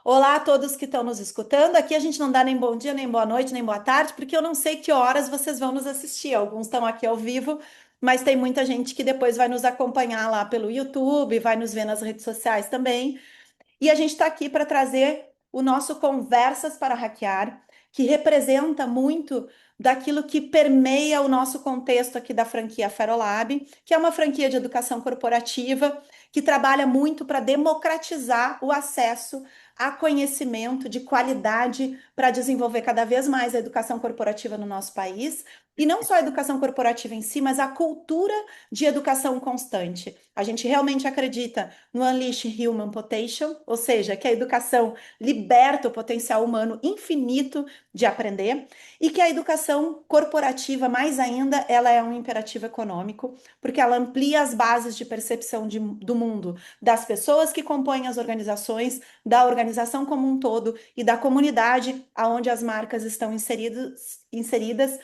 Olá a todos que estão nos escutando. Aqui a gente não dá nem bom dia, nem boa noite, nem boa tarde, porque eu não sei que horas vocês vão nos assistir. Alguns estão aqui ao vivo, mas tem muita gente que depois vai nos acompanhar lá pelo YouTube, vai nos ver nas redes sociais também. E a gente está aqui para trazer o nosso Conversas para Hackear, que representa muito daquilo que permeia o nosso contexto aqui da franquia Ferolab, que é uma franquia de educação corporativa que trabalha muito para democratizar o acesso a conhecimento de qualidade para desenvolver cada vez mais a educação corporativa no nosso país. E não só a educação corporativa em si, mas a cultura de educação constante. A gente realmente acredita no Unleash Human Potential, ou seja, que a educação liberta o potencial humano infinito de aprender e que a educação corporativa, mais ainda, ela é um imperativo econômico, porque ela amplia as bases de percepção do mundo das pessoas que compõem as organizações, da organização como um todo e da comunidade aonde as marcas estão inseridas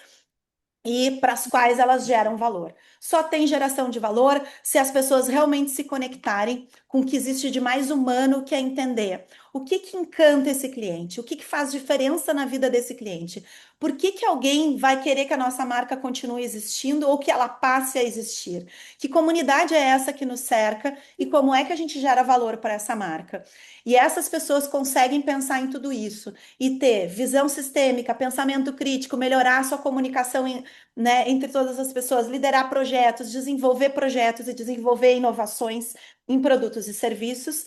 e para as quais elas geram valor. Só tem geração de valor se as pessoas realmente se conectarem com o que existe de mais humano, que é entender o que que encanta esse cliente, o que que faz diferença na vida desse cliente, por que que alguém vai querer que a nossa marca continue existindo ou que ela passe a existir, que comunidade é essa que nos cerca e como é que a gente gera valor para essa marca. E essas pessoas conseguem pensar em tudo isso e ter visão sistêmica, pensamento crítico, melhorar a sua comunicação né, entre todas as pessoas, liderar projetos e desenvolver inovações em produtos e serviços,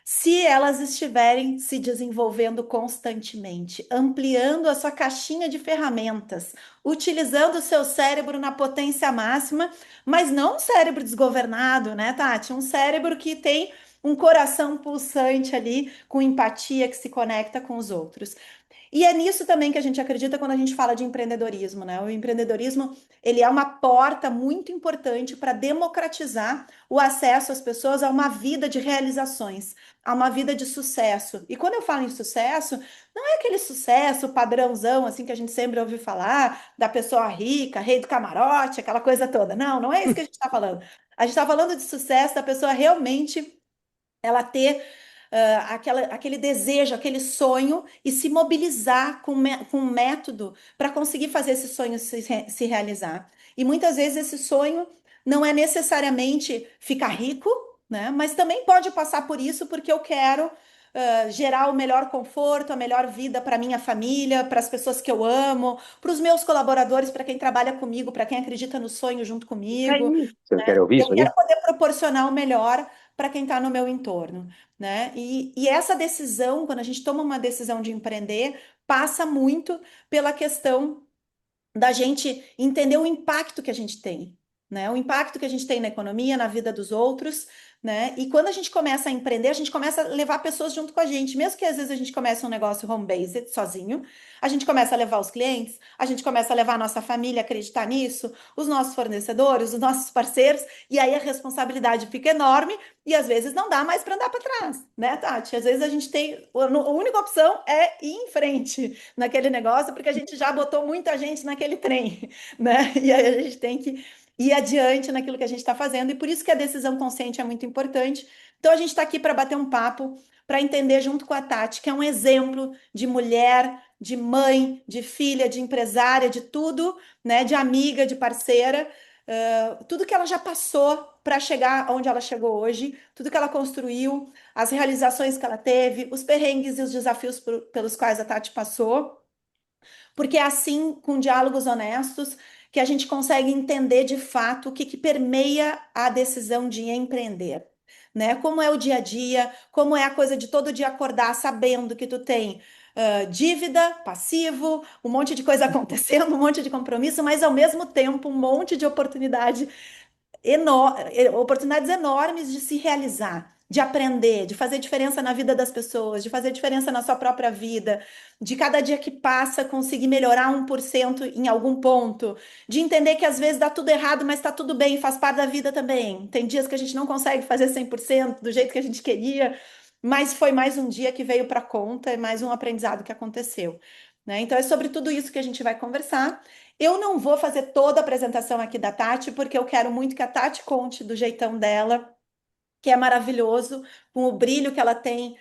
se elas estiverem se desenvolvendo constantemente, ampliando a sua caixinha de ferramentas, utilizando o seu cérebro na potência máxima, mas não um cérebro desgovernado, né, Tati? Um cérebro que tem um coração pulsante ali, com empatia, que se conecta com os outros. E é nisso também que a gente acredita quando a gente fala de empreendedorismo, né? O empreendedorismo, ele é uma porta muito importante para democratizar o acesso às pessoas a uma vida de realizações, a uma vida de sucesso. E quando eu falo em sucesso, não é aquele sucesso padrãozão, assim, que a gente sempre ouve falar, da pessoa rica, rei do camarote, aquela coisa toda. Não, não é isso que a gente está falando. A gente está falando de sucesso da pessoa realmente ela ter aquele desejo, aquele sonho e se mobilizar com um método para conseguir fazer esse sonho se realizar. E muitas vezes esse sonho não é necessariamente ficar rico, né? Mas também pode passar por isso porque eu quero gerar o melhor conforto, a melhor vida para minha família, para as pessoas que eu amo, para os meus colaboradores, para quem trabalha comigo, para quem acredita no sonho junto É comigo, isso. Você né? quer ouvir Eu isso aí? quero poder proporcionar o melhor para quem está no meu entorno, né? E essa decisão, quando a gente toma uma decisão de empreender, passa muito pela questão da gente entender o impacto que a gente tem, né? O impacto que a gente tem na economia, na vida dos outros, né? E quando a gente começa a empreender, a gente começa a levar pessoas junto com a gente, mesmo que às vezes a gente comece um negócio home-based, sozinho, a gente começa a levar os clientes, a gente começa a levar a nossa família a acreditar nisso, os nossos fornecedores, os nossos parceiros, e aí a responsabilidade fica enorme e às vezes não dá mais para andar para trás, né, Tati? Às vezes a gente tem, a única opção é ir em frente naquele negócio, porque a gente já botou muita gente naquele trem, né? E aí a gente tem que ir adiante naquilo que a gente está fazendo, e por isso que a decisão consciente é muito importante. Então a gente está aqui para bater um papo, para entender junto com a Tati, que é um exemplo de mulher, de mãe, de filha, de empresária, de tudo, né? De amiga, de parceira, tudo que ela já passou para chegar onde ela chegou hoje, tudo que ela construiu, as realizações que ela teve, os perrengues e os desafios pelos quais a Tati passou, porque é assim, com diálogos honestos, que a gente consegue entender de fato o que, que permeia a decisão de empreender. Né? Como é o dia a dia, como é a coisa de todo dia acordar sabendo que tu tem dívida, passivo, um monte de coisa acontecendo, um monte de compromisso, mas ao mesmo tempo um monte de oportunidades enormes de se realizar, de aprender, de fazer diferença na vida das pessoas, de fazer diferença na sua própria vida, de cada dia que passa conseguir melhorar 1% em algum ponto, de entender que às vezes dá tudo errado, mas está tudo bem, faz parte da vida também. Tem dias que a gente não consegue fazer 100% do jeito que a gente queria, mas foi mais um dia que veio para conta, é mais um aprendizado que aconteceu. Né? Então, é sobre tudo isso que a gente vai conversar. Eu não vou fazer toda a apresentação aqui da Tati, porque eu quero muito que a Tati conte do jeitão dela, que é maravilhoso, com o brilho que ela tem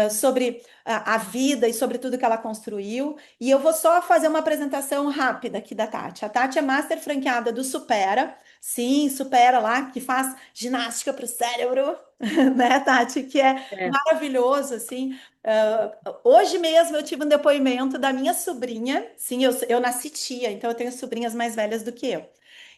sobre a vida e sobre tudo que ela construiu. E eu vou só fazer uma apresentação rápida aqui da Tati. A Tati é master franqueada do Supera. Sim, Supera lá, que faz ginástica para o cérebro, né, Tati? Que é É. maravilhoso, assim. Hoje mesmo eu tive um depoimento da minha sobrinha. Sim, eu nasci tia, então eu tenho sobrinhas mais velhas do que eu.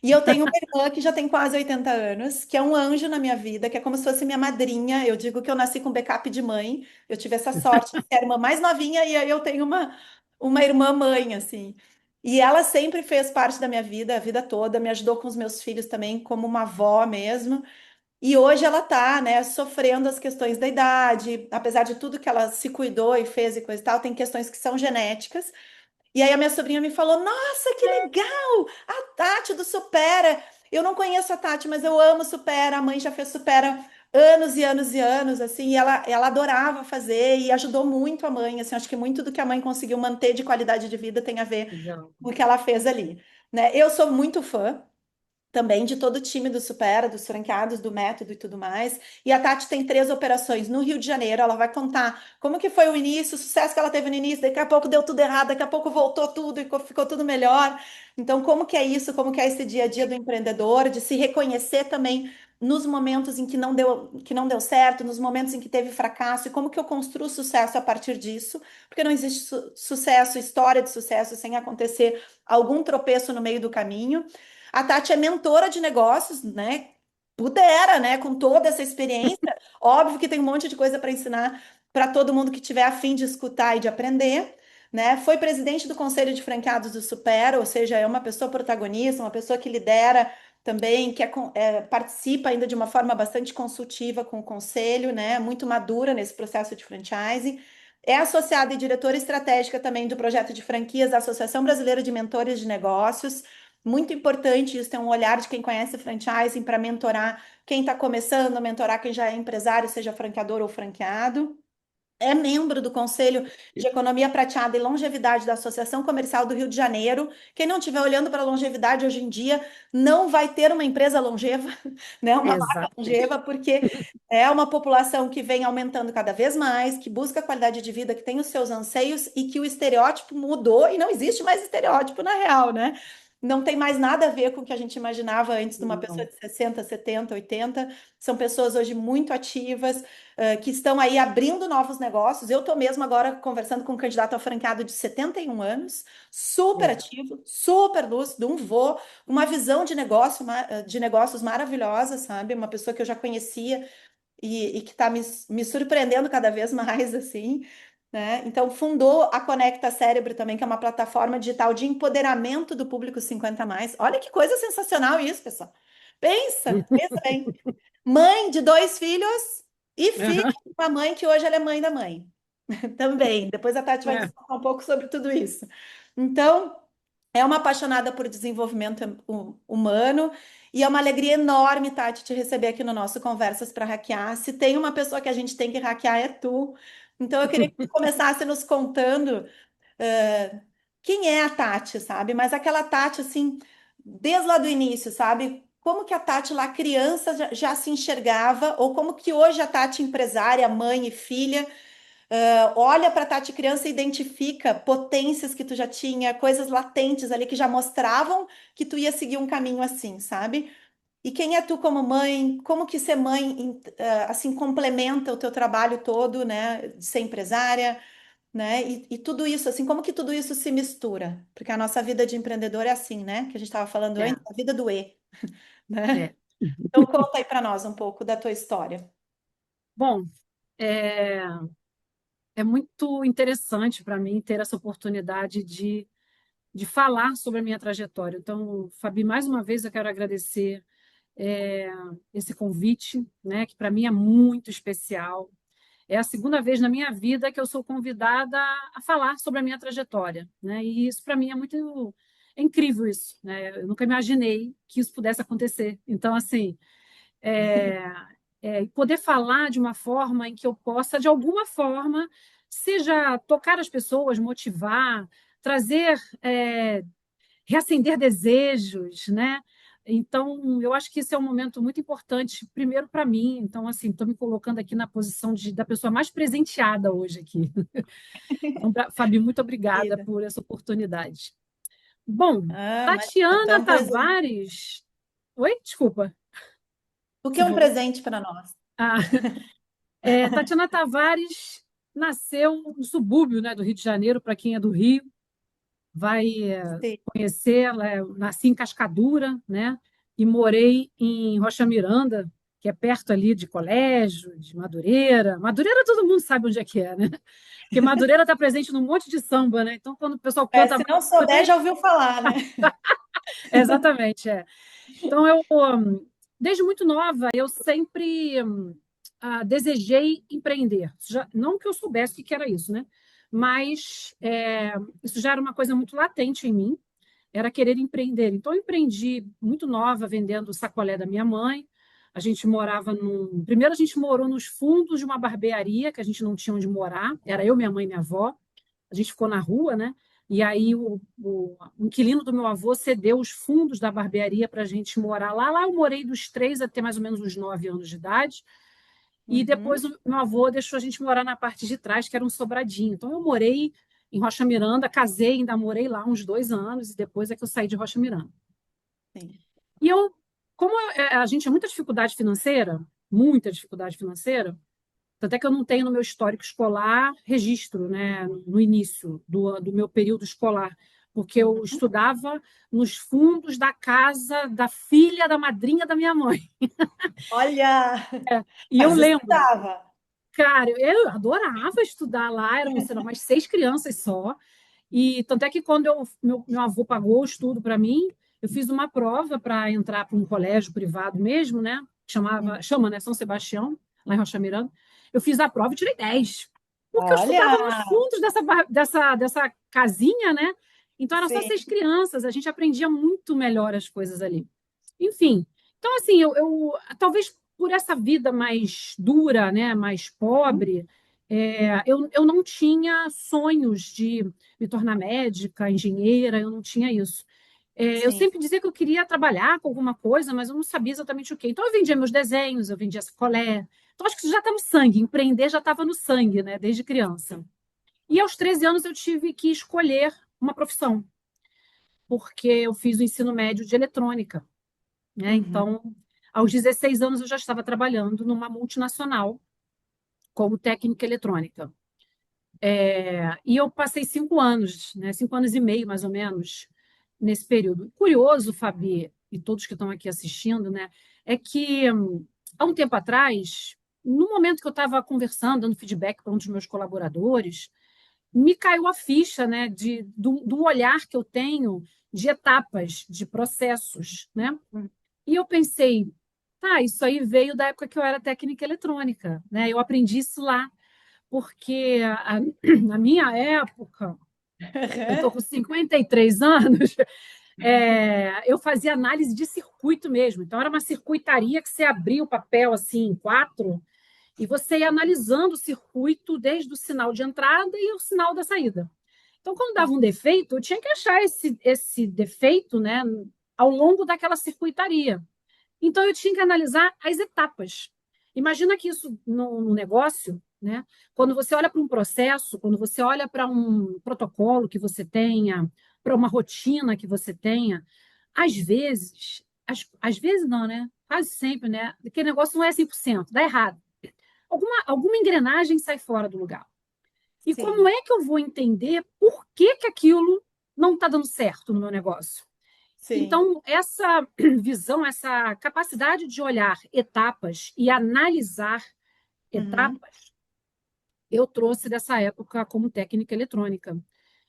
E eu tenho uma irmã que já tem quase 80 anos, que é um anjo na minha vida, que é como se fosse minha madrinha. Eu digo que eu nasci com backup de mãe. Eu tive essa sorte de ser a irmã mais novinha e aí eu tenho uma irmã mãe, assim. E ela sempre fez parte da minha vida, a vida toda, me ajudou com os meus filhos também, como uma avó mesmo. E hoje ela tá, né, sofrendo as questões da idade, apesar de tudo que ela se cuidou e fez e coisa e tal, tem questões que são genéticas. E aí a minha sobrinha me falou: Nossa, que legal! A Tati do Supera. Eu não conheço a Tati, mas eu amo Supera. A mãe já fez Supera anos e anos e anos, assim, e ela adorava fazer e ajudou muito a mãe. Assim, acho que muito do que a mãe conseguiu manter de qualidade de vida tem a ver Legal. com o que ela fez ali, né? Eu sou muito fã também de todo o time do Supera, dos franqueados, do método e tudo mais. E a Tati tem 3 operações no Rio de Janeiro. Ela vai contar como que foi o início, o sucesso que ela teve no início, daqui a pouco deu tudo errado, daqui a pouco voltou tudo e ficou tudo melhor. Então, como que é isso? Como que é esse dia a dia do empreendedor, de se reconhecer também nos momentos em que não deu certo, nos momentos em que teve fracasso, e como que eu construo sucesso a partir disso, porque não existe sucesso, história de sucesso sem acontecer algum tropeço no meio do caminho. A Tati é mentora de negócios, né? Pudera, né? Com toda essa experiência. Óbvio que tem um monte de coisa para ensinar para todo mundo que tiver a fim de escutar e de aprender, né? Foi presidente do Conselho de Franqueados do Supera, ou seja, é uma pessoa protagonista, uma pessoa que lidera também, que participa ainda de uma forma bastante consultiva com o conselho, né? Muito madura nesse processo de franchising. É associada e diretora estratégica também do projeto de franquias da Associação Brasileira de Mentores de Negócios. Muito importante isso, ter um olhar de quem conhece franchising para mentorar quem está começando, mentorar quem já é empresário, seja franqueador ou franqueado. É membro do Conselho de Economia Prateada e Longevidade da Associação Comercial do Rio de Janeiro. Quem não estiver olhando para a longevidade hoje em dia não vai ter uma empresa longeva, né? Uma marca Exatamente. longeva, porque é uma população que vem aumentando cada vez mais, que busca qualidade de vida, que tem os seus anseios e que o estereótipo mudou e não existe mais estereótipo na real, né? Não tem mais nada a ver com o que a gente imaginava antes de uma pessoa Não. de 60, 70, 80. São pessoas hoje muito ativas, que estão aí abrindo novos negócios. Eu estou mesmo agora conversando com um candidato a franqueado de 71 anos, super É. ativo, super lúcido, um vô, uma visão de negócio, de negócios maravilhosa, sabe? Uma pessoa que eu já conhecia e que está me surpreendendo cada vez mais, assim. Né? Então, fundou a Conecta Cérebro também, que é uma plataforma digital de empoderamento do público 50 mais. Olha que coisa sensacional isso, pessoal. Pensa bem. Mãe de 2 filhos e filha Aham. de uma mãe que hoje ela é mãe da mãe também. Depois a Tati vai É. contar um pouco sobre tudo isso. Então, é uma apaixonada por desenvolvimento humano e é uma alegria enorme, Tati, te receber aqui no nosso Conversas para Hackear. Se tem uma pessoa que a gente tem que hackear, é tu. Então, eu queria que tu começasse nos contando eh, quem é a Tati, sabe? Mas aquela Tati, assim, desde lá do início, sabe? Como que a Tati lá criança já se enxergava, ou como que hoje a Tati empresária, mãe e filha, olha para a Tati criança e identifica potências que tu já tinha, coisas latentes ali que já mostravam que tu ia seguir um caminho assim, sabe? E quem é tu como mãe? Como que ser mãe, assim, complementa o teu trabalho todo, né? De ser empresária, né? E tudo isso, assim, como que tudo isso se mistura? Porque a nossa vida de empreendedor é assim, né? Que a gente estava falando É. antes, a vida do E, né? É. Então conta aí para nós um pouco da tua história. Bom, é, é muito interessante para mim ter essa oportunidade de falar sobre a minha trajetória. Então, Fabi, mais uma vez eu quero agradecer é, esse convite, né, que para mim é muito especial. É a segunda vez na minha vida que eu sou convidada a falar sobre a minha trajetória, né? E isso para mim é muito é incrível isso, né? Eu nunca imaginei que isso pudesse acontecer. Então, assim, é, poder falar de uma forma em que eu possa, de alguma forma, seja tocar as pessoas, motivar, trazer, reacender desejos, né? Então, eu acho que esse é um momento muito importante, primeiro para mim. Então, assim, estou me colocando aqui na posição da pessoa mais presenteada hoje aqui. Então, Fabi, muito obrigada Vida. por essa oportunidade. Bom, Ah, imagina, tu é Tatiana um presente. Tavares. Oi, desculpa. O que Você é um falou? presente para nós? Ah, Tatiana Tavares nasceu no subúrbio, né, do Rio de Janeiro, para quem é do Rio, vai Sim. conhecer. Nasci em Cascadura, né, e morei em Rocha Miranda, que é perto ali de Colégio, de Madureira. Madureira todo mundo sabe onde é que é, né? Porque Madureira está presente num monte de samba, né? Então, quando o pessoal É, canta se não souber, Madureira, já ouviu falar, né? exatamente, é. Então, desde muito nova, eu sempre desejei empreender. Não que eu soubesse o que era isso, né? Mas isso já era uma coisa muito latente em mim, era querer empreender. Então, eu empreendi muito nova, vendendo o sacolé da minha mãe. A gente morava num. Primeiro, a gente morou nos fundos de uma barbearia, que a gente não tinha onde morar. Era eu, minha mãe e minha avó. A gente ficou na rua, né? E aí o inquilino do meu avô cedeu os fundos da barbearia para a gente morar lá. Lá eu morei dos 3 até mais ou menos os 9 anos de idade. E depois Uhum, o meu avô deixou a gente morar na parte de trás, que era um sobradinho. Então eu morei em Rocha Miranda, casei, ainda morei lá uns 2 anos, e depois é que eu saí de Rocha Miranda. sim. E como a gente tinha muita dificuldade financeira, tanto é que eu não tenho no meu histórico escolar registro, né, no início do meu período escolar, porque eu Uhum. estudava nos fundos da casa da filha da madrinha da minha mãe. Olha, E eu mas lembro, estudava. cara, eu adorava estudar lá, eram, sei lá, umas 6 crianças só. E tanto é que quando meu avô pagou o estudo para mim, eu fiz uma prova para entrar para um colégio privado mesmo, né? Uhum. Chama, né? São Sebastião, lá em Rocha Miranda. Eu fiz a prova e tirei 10. Porque eu estudava nos Olha, fundos dessa casinha, né? Então eram só sim. 6 crianças, a gente aprendia muito melhor as coisas ali. Enfim, então assim, talvez por essa vida mais dura, né, mais Uhum. pobre, eu não tinha sonhos de me tornar médica, engenheira, eu não tinha isso. Eu Sim. sempre dizia que eu queria trabalhar com alguma coisa, mas eu não sabia exatamente o quê. Então eu vendia meus desenhos, eu vendia sacolé. Então acho que isso já está no sangue, empreender já estava no sangue, né, desde criança. E aos 13 anos eu tive que escolher uma profissão, porque eu fiz o ensino médio de eletrônica, né? Uhum. Então, aos 16 anos eu já estava trabalhando numa multinacional como técnica eletrônica. E eu passei 5 anos, né, 5 anos e meio, mais ou menos, nesse período. Curioso, Fabi, e todos que estão aqui assistindo, né, é que há um tempo atrás, no momento que eu estava conversando, dando feedback para um dos meus colaboradores, me caiu a ficha, né, do olhar que eu tenho de etapas, de processos, né? Uhum. E eu pensei, tá, isso aí veio da época que eu era técnica eletrônica, né? Eu aprendi isso lá, porque na minha época, eu estou com 53 anos, eu fazia análise de circuito mesmo. Então, era uma circuitaria que você abria o papel assim em quatro e você ia analisando o circuito desde o sinal de entrada e o sinal da saída. Então, quando dava um defeito, eu tinha que achar esse defeito, né, ao longo daquela circuitaria. Então, eu tinha que analisar as etapas. Imagina que isso no negócio, né? Quando você olha para um processo, quando você olha para um protocolo que você tenha, para uma rotina que você tenha, às vezes não, né? Quase sempre, né? Aquele negócio não é 100%, dá errado. Alguma engrenagem sai fora do lugar. E como Sim. é que eu vou entender por que que aquilo não está dando certo no meu negócio? Sim. Então, essa visão, essa capacidade de olhar etapas e analisar Uhum. etapas, eu trouxe dessa época como técnica eletrônica.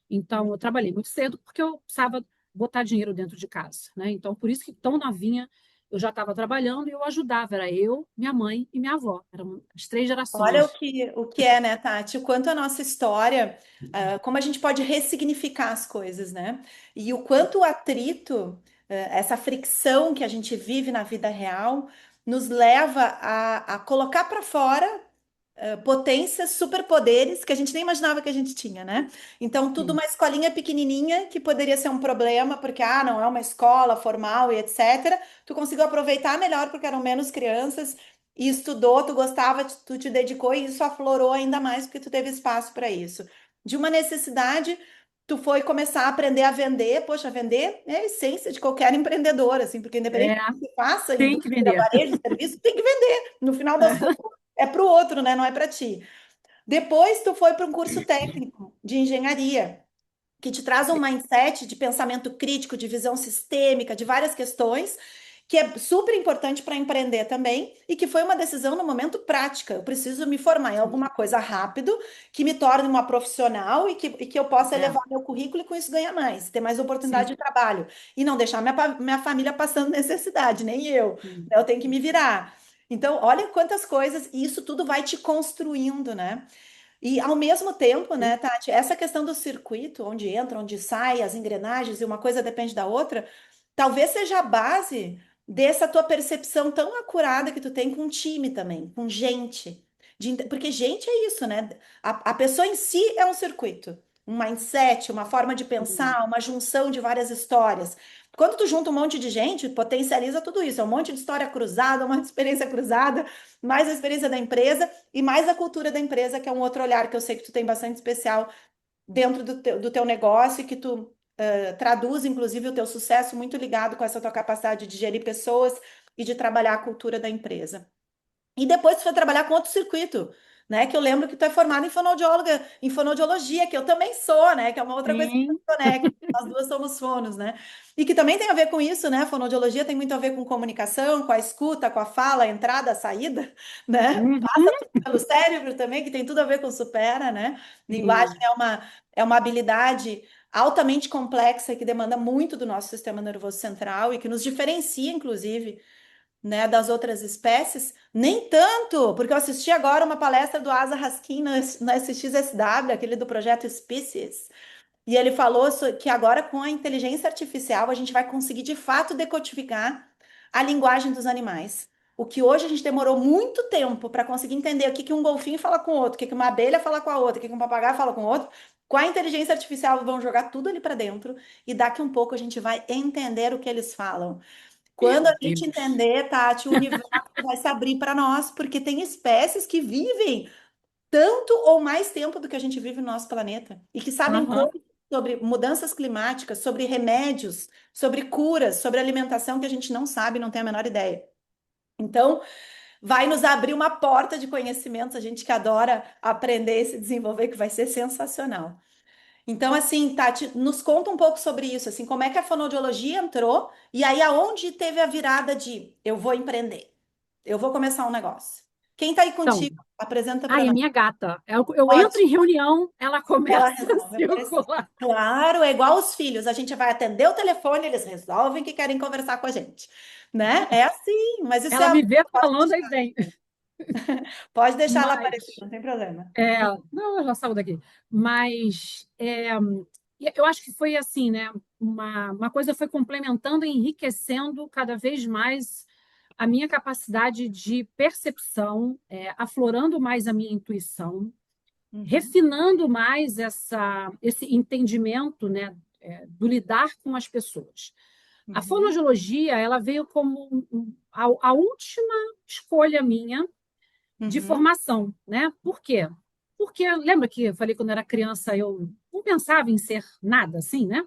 Então, eu trabalhei muito cedo porque eu precisava botar dinheiro dentro de casa, né? Então, por isso que tão novinha eu já estava trabalhando e eu ajudava. Era eu, minha mãe e minha avó. Eram as 3 gerações. Olha o que é, né, Tati? O quanto a nossa história, como a gente pode ressignificar as coisas, né? E o quanto o atrito, essa fricção que a gente vive na vida real, nos leva a colocar para fora potências, superpoderes que a gente nem imaginava que a gente tinha, né? Então, tudo Sim. uma escolinha pequenininha que poderia ser um problema, porque, não é uma escola formal e etc. Tu conseguiu aproveitar melhor porque eram menos crianças e estudou, tu gostava, tu te dedicou e isso aflorou ainda mais porque tu teve espaço para isso. De uma necessidade, tu foi começar a aprender a vender. Poxa, vender é a essência de qualquer empreendedor, assim, porque independente É, do que você faça, tem que indústria, vender. varejo, serviço, tem que vender. No final das contas, é para o outro, né? Não é para ti. Depois tu foi para um curso técnico de engenharia, que te traz um mindset de pensamento crítico, de visão sistêmica, de várias questões, que é super importante para empreender também, e que foi uma decisão no momento prática. Eu preciso me formar em alguma coisa rápido, que me torne uma profissional e que eu possa É, elevar meu currículo e com isso ganhar mais, ter mais oportunidade sim, de trabalho. E não deixar minha família passando necessidade, nem eu. sim, Eu tenho que me virar. Então, olha quantas coisas, e isso tudo vai te construindo, né? E ao mesmo tempo, né, sim. Tati, essa questão do circuito, onde entra, onde sai, as engrenagens, e uma coisa depende da outra, talvez seja a base dessa tua percepção tão acurada que tu tem com time também, com gente. Porque gente é isso, né? A pessoa em si é um circuito, um mindset, uma forma de Sim. pensar, uma junção de várias histórias. Quando tu junta um monte de gente, potencializa tudo isso. É um monte de história cruzada, um monte de experiência cruzada, mais a experiência da empresa e mais a cultura da empresa, que é um outro olhar que eu sei que tu tem bastante especial dentro do teu negócio e que tu traduz, inclusive, o teu sucesso muito ligado com essa tua capacidade de gerir pessoas e de trabalhar a cultura da empresa. E depois tu foi trabalhar com outro circuito, né? Que eu lembro que tu é formada em fonoaudiologia, que eu também sou, né? Que é uma outra coisa que Sim. nos conecta. Nós duas somos fonos, né? E que também tem a ver com isso, né? Fonoaudiologia tem muito a ver com comunicação, com a escuta, com a fala, a entrada, a saída, né? Uhum. Passa tudo pelo cérebro também, que tem tudo a ver com supera, né? Linguagem Sim. é uma habilidade altamente complexa que demanda muito do nosso sistema nervoso central e que nos diferencia, inclusive, né, das outras espécies, nem tanto, porque eu assisti agora uma palestra do Asa Raskin no SXSW, aquele do projeto Species, e ele falou que agora com a inteligência artificial a gente vai conseguir de fato decodificar a linguagem dos animais. O que hoje a gente demorou muito tempo para conseguir entender o que um golfinho fala com o outro, o que uma abelha fala com a outra, o que um papagaio fala com o outro. Com a inteligência artificial vão jogar tudo ali para dentro e daqui um pouco a gente vai entender o que eles falam. Quando Meu a gente Deus. entender, Tati, o universo vai se abrir para nós, porque tem espécies que vivem tanto ou mais tempo do que a gente vive no nosso planeta e que sabem Aham. coisas sobre mudanças climáticas, sobre remédios, sobre curas, sobre alimentação que a gente não sabe, não tem a menor ideia. Então, vai nos abrir uma porta de conhecimentos, a gente que adora aprender e se desenvolver, que vai ser sensacional. Então, assim, Tati, nos conta um pouco sobre isso, assim, como é que a fonoaudiologia entrou e aí aonde teve a virada de eu vou empreender, eu vou começar um negócio. Quem tá aí Então, contigo? Apresenta para ai, é nós. minha gata. Eu entro em Ótimo, reunião, ela ela começa a resolve aparecer. circular. Claro, é igual os filhos, a gente vai atender o telefone, eles resolvem que querem conversar com a gente, né? É assim, mas isso é Ela me amor, vê pode falando aí deixar, vem. pode deixar ela aparecer, Mas, não tem problema. não, ela saiu daqui. Mas eu acho que foi assim, né? Uma coisa foi complementando e enriquecendo cada vez mais a minha capacidade de percepção, aflorando mais a minha intuição, Uhum, refinando mais esse entendimento, né, do lidar com as pessoas. A uhum, fonoaudiologia, ela veio como a última escolha minha de uhum. formação, né? Por quê? Porque lembra que eu falei quando era criança eu não pensava em ser nada assim, né?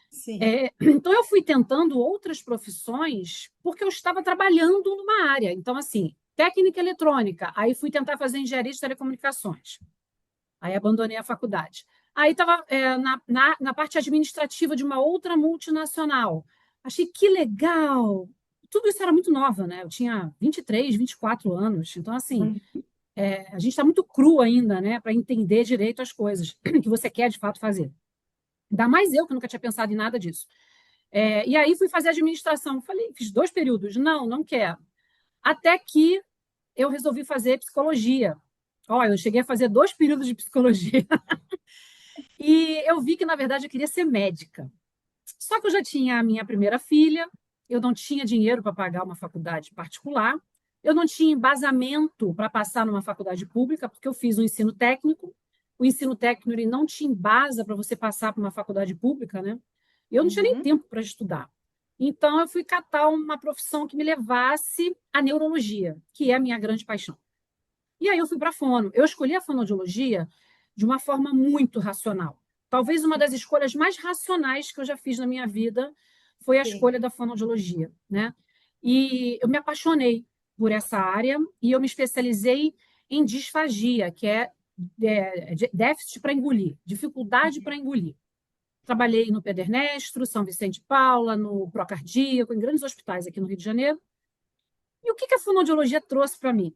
Sim. Então eu fui tentando outras profissões porque eu estava trabalhando numa área. Então assim, técnica eletrônica, aí fui tentar fazer engenharia de telecomunicações. Aí abandonei a faculdade. Aí estava na parte administrativa de uma outra multinacional. Achei que legal. Tudo isso era muito nova, né? Eu tinha 23, 24 anos. Então, assim, Uhum. a gente está muito cru ainda, né? Para entender direito as coisas que você quer de fato fazer. Ainda mais eu, que nunca tinha pensado em nada disso. E aí fui fazer administração. Falei, fiz 2 períodos. Não, não quero. Até que eu resolvi fazer psicologia. Olha, eu cheguei a fazer 2 períodos de psicologia. E eu vi que, na verdade, eu queria ser médica. Só que eu já tinha a minha primeira filha, eu não tinha dinheiro para pagar uma faculdade particular, Eu não tinha embasamento para passar numa faculdade pública, porque eu fiz o ensino técnico. O ensino técnico ele não te embasa para você passar para uma faculdade pública, né? Eu não tinha nem Uhum. tempo para estudar. Então, eu fui catar uma profissão que me levasse à neurologia, que é a minha grande paixão. E aí eu fui para a fono. Eu escolhi a fonoaudiologia de uma forma muito racional. Talvez uma das escolhas mais racionais que eu já fiz na minha vida foi a Sim. escolha da fonoaudiologia, né? E eu me apaixonei por essa área e eu me especializei em disfagia, que é déficit para engolir, dificuldade para engolir. Trabalhei no Pedernestro, São Vicente de Paula, no Procardíaco, em grandes hospitais aqui no Rio de Janeiro. E o que a fonoaudiologia trouxe para mim?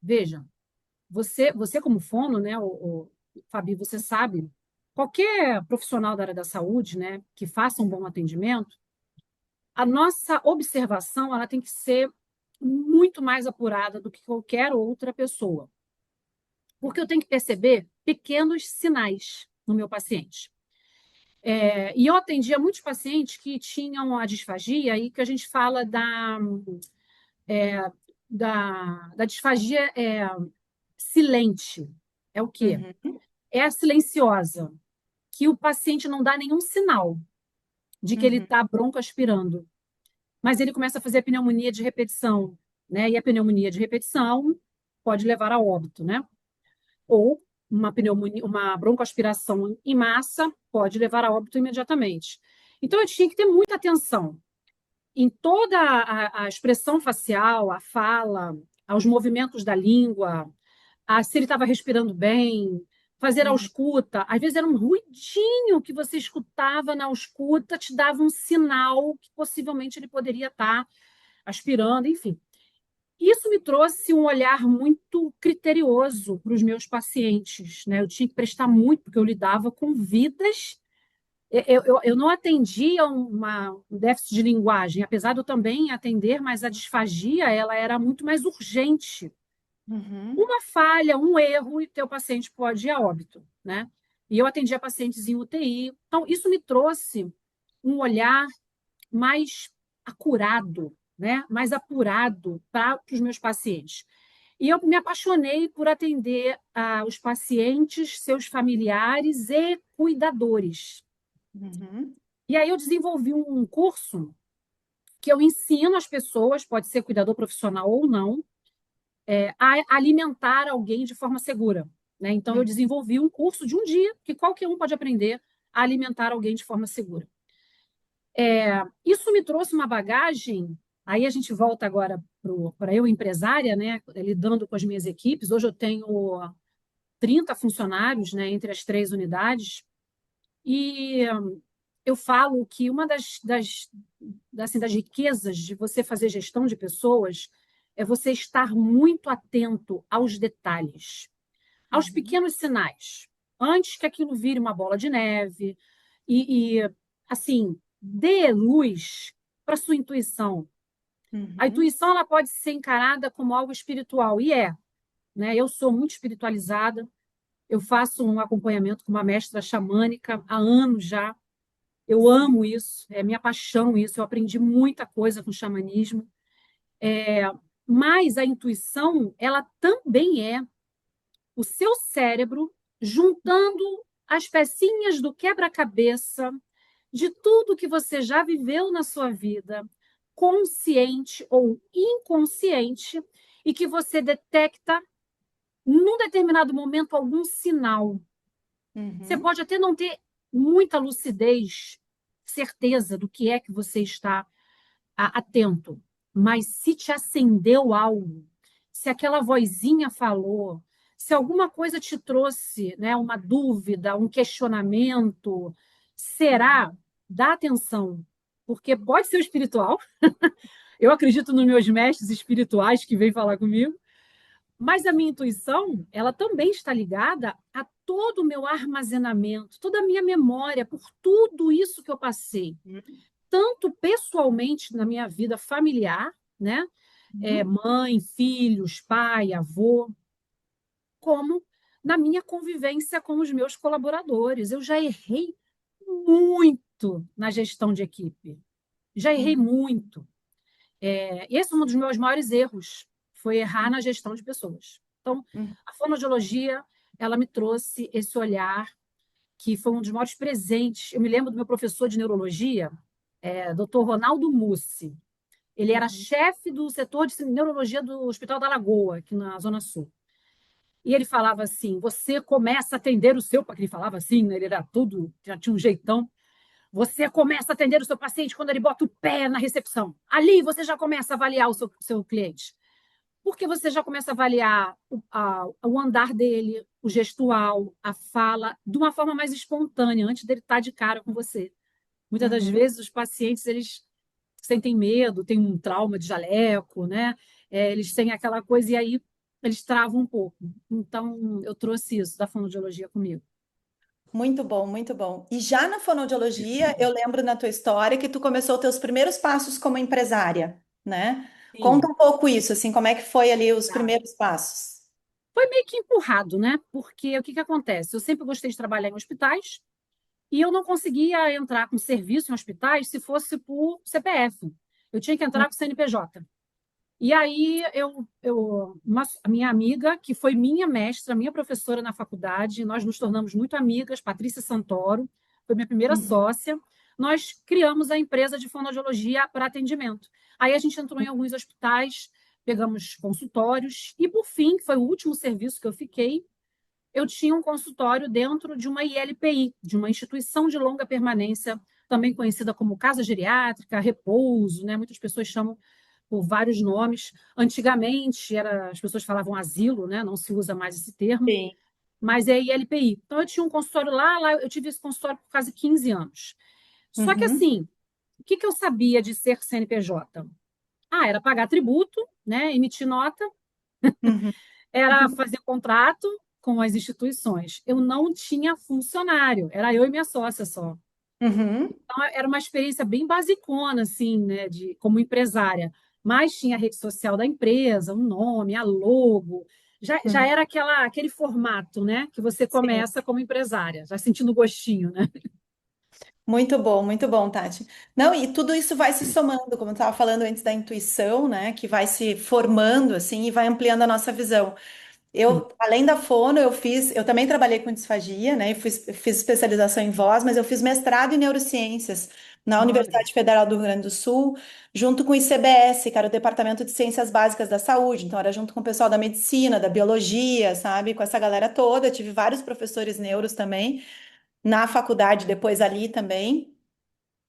Veja, você como fono, né, Fabi, você sabe, qualquer profissional da área da saúde, né, que faça um bom atendimento, a nossa observação ela tem que ser muito mais apurada do que qualquer outra pessoa, porque eu tenho que perceber pequenos sinais no meu paciente. E eu atendia muitos pacientes que tinham a disfagia e que a gente fala da disfagia silente. É o quê? Uhum. É a silenciosa, que o paciente não dá nenhum sinal de que ele Uhum. está broncoaspirando, mas ele começa a fazer pneumonia de repetição, né? E a pneumonia de repetição pode levar a óbito, né? Ou uma pneumonia, uma broncoaspiração em massa pode levar a óbito imediatamente. Então eu tinha que ter muita atenção em toda a expressão facial, a fala, aos movimentos da língua, se ele estava respirando bem, fazer a Uhum. ausculta. Às vezes era um ruidinho que você escutava na ausculta, te dava um sinal que possivelmente ele poderia estar aspirando, enfim. Isso me trouxe um olhar muito criterioso para os meus pacientes, né? Eu tinha que prestar muito, porque eu lidava com vidas. Eu não atendia um déficit de linguagem, apesar de eu também atender, mas a disfagia ela era muito mais urgente. Uhum. Uma falha, um erro, e teu paciente pode ir a óbito, né? E eu atendia pacientes em UTI. Então, isso me trouxe um olhar mais acurado, né? Mais apurado para os meus pacientes. E eu me apaixonei por atender os pacientes, seus familiares e cuidadores. Uhum. E aí eu desenvolvi um curso que eu ensino as pessoas, pode ser cuidador profissional ou não, a alimentar alguém de forma segura, né? Então, eu Uhum. desenvolvi um curso de um dia que qualquer um pode aprender a alimentar alguém de forma segura. Isso me trouxe uma bagagem. Aí a gente volta agora para eu, empresária, né? Lidando com as minhas equipes. Hoje eu tenho 30 funcionários, né? Entre as três unidades. E eu falo que uma assim, das riquezas de você fazer gestão de pessoas é você estar muito atento aos detalhes, aos Uhum. pequenos sinais, antes que aquilo vire uma bola de neve assim, dê luz para sua intuição. A Uhum. intuição ela pode ser encarada como algo espiritual, e né? Eu sou muito espiritualizada, eu faço um acompanhamento com uma mestra xamânica há anos já. Eu Sim. amo isso, é minha paixão isso. Eu aprendi muita coisa com o xamanismo. Mas a intuição, ela também é o seu cérebro juntando as pecinhas do quebra-cabeça de tudo que você já viveu na sua vida, consciente ou inconsciente, e que você detecta num determinado momento algum sinal. Você Uhum. pode até não ter muita lucidez, certeza do que é que você está atento, mas se te acendeu algo, se aquela vozinha falou, se alguma coisa te trouxe, né, uma dúvida, um questionamento, será? Dá atenção, porque pode ser o espiritual. Eu acredito nos meus mestres espirituais que vêm falar comigo, mas a minha intuição, ela também está ligada a todo o meu armazenamento, toda a minha memória, por tudo isso que eu passei, tanto pessoalmente na minha vida familiar, né? Uhum. Mãe, filhos, pai, avô, como na minha convivência com os meus colaboradores. Eu já errei muito na gestão de equipe, já errei Uhum. muito. Esse é um dos meus maiores erros, foi errar na gestão de pessoas. Então, Uhum. a fonoaudiologia, ela me trouxe esse olhar que foi um dos maiores presentes. Eu me lembro do meu professor de neurologia, Dr. Ronaldo Mussi. Ele era Uhum. chefe do setor de neurologia do Hospital da Lagoa, aqui na Zona Sul. E ele falava assim: você começa a atender o seu. Ele falava assim, né? Ele era tudo, já tinha um jeitão. Você começa a atender o seu paciente quando ele bota o pé na recepção. Ali você já começa a avaliar o seu cliente. Porque você já começa a avaliar o andar dele, o gestual, a fala, de uma forma mais espontânea, antes dele estar de cara com você. Muitas das Uhum. vezes os pacientes eles sentem medo, têm um trauma de jaleco, né? Eles têm aquela coisa e aí eles travam um pouco. Então, eu trouxe isso da fonoaudiologia comigo. Muito bom, muito bom. E já na fonoaudiologia, eu lembro na tua história que tu começou teus primeiros passos como empresária, né? Conta Sim. um pouco isso, assim, como é que foi ali os Tá. primeiros passos? Foi meio que empurrado, né? Porque o que que acontece? Eu sempre gostei de trabalhar em hospitais e eu não conseguia entrar com serviço em hospitais se fosse por CPF. Eu tinha que entrar com CNPJ. E aí a minha amiga, que foi minha mestra, minha professora na faculdade, nós nos tornamos muito amigas, Patrícia Santoro, foi minha primeira Uhum. sócia. Nós criamos a empresa de fonoaudiologia para atendimento. Aí a gente entrou em alguns hospitais, pegamos consultórios e, por fim, que foi o último serviço que eu fiquei, eu tinha um consultório dentro de uma ILPI, de uma instituição de longa permanência, também conhecida como casa geriátrica, repouso, né? Muitas pessoas chamam por vários nomes. Antigamente, as pessoas falavam asilo, né? Não se usa mais esse termo, Sim. mas é ILPI. Então, eu tinha um consultório lá eu tive esse consultório por quase 15 anos. Só que, Uhum. assim, o que que eu sabia de ser CNPJ? Era pagar tributo, né? Emitir nota, Uhum. era fazer contrato com as instituições. Eu não tinha funcionário, era eu e minha sócia só. Uhum. Então, era uma experiência bem basicona, assim, né, como empresária. Mas tinha a rede social da empresa, o nome, a logo. Já Uhum. era aquele formato, né, que você Sim. começa como empresária, já sentindo o gostinho, né? Muito bom, Tati. Não, e tudo isso vai se somando, como eu estava falando antes da intuição, né, que vai se formando assim e vai ampliando a nossa visão. Sim. Além da fono, eu também trabalhei com disfagia, né? Fiz especialização em voz, mas eu fiz mestrado em neurociências na Olha, Universidade Federal do Rio Grande do Sul, junto com o ICBS, que era o Departamento de Ciências Básicas da Saúde. Então, era junto com o pessoal da medicina, da biologia, sabe? Com essa galera toda. Eu tive vários professores neuros também na faculdade, depois ali também.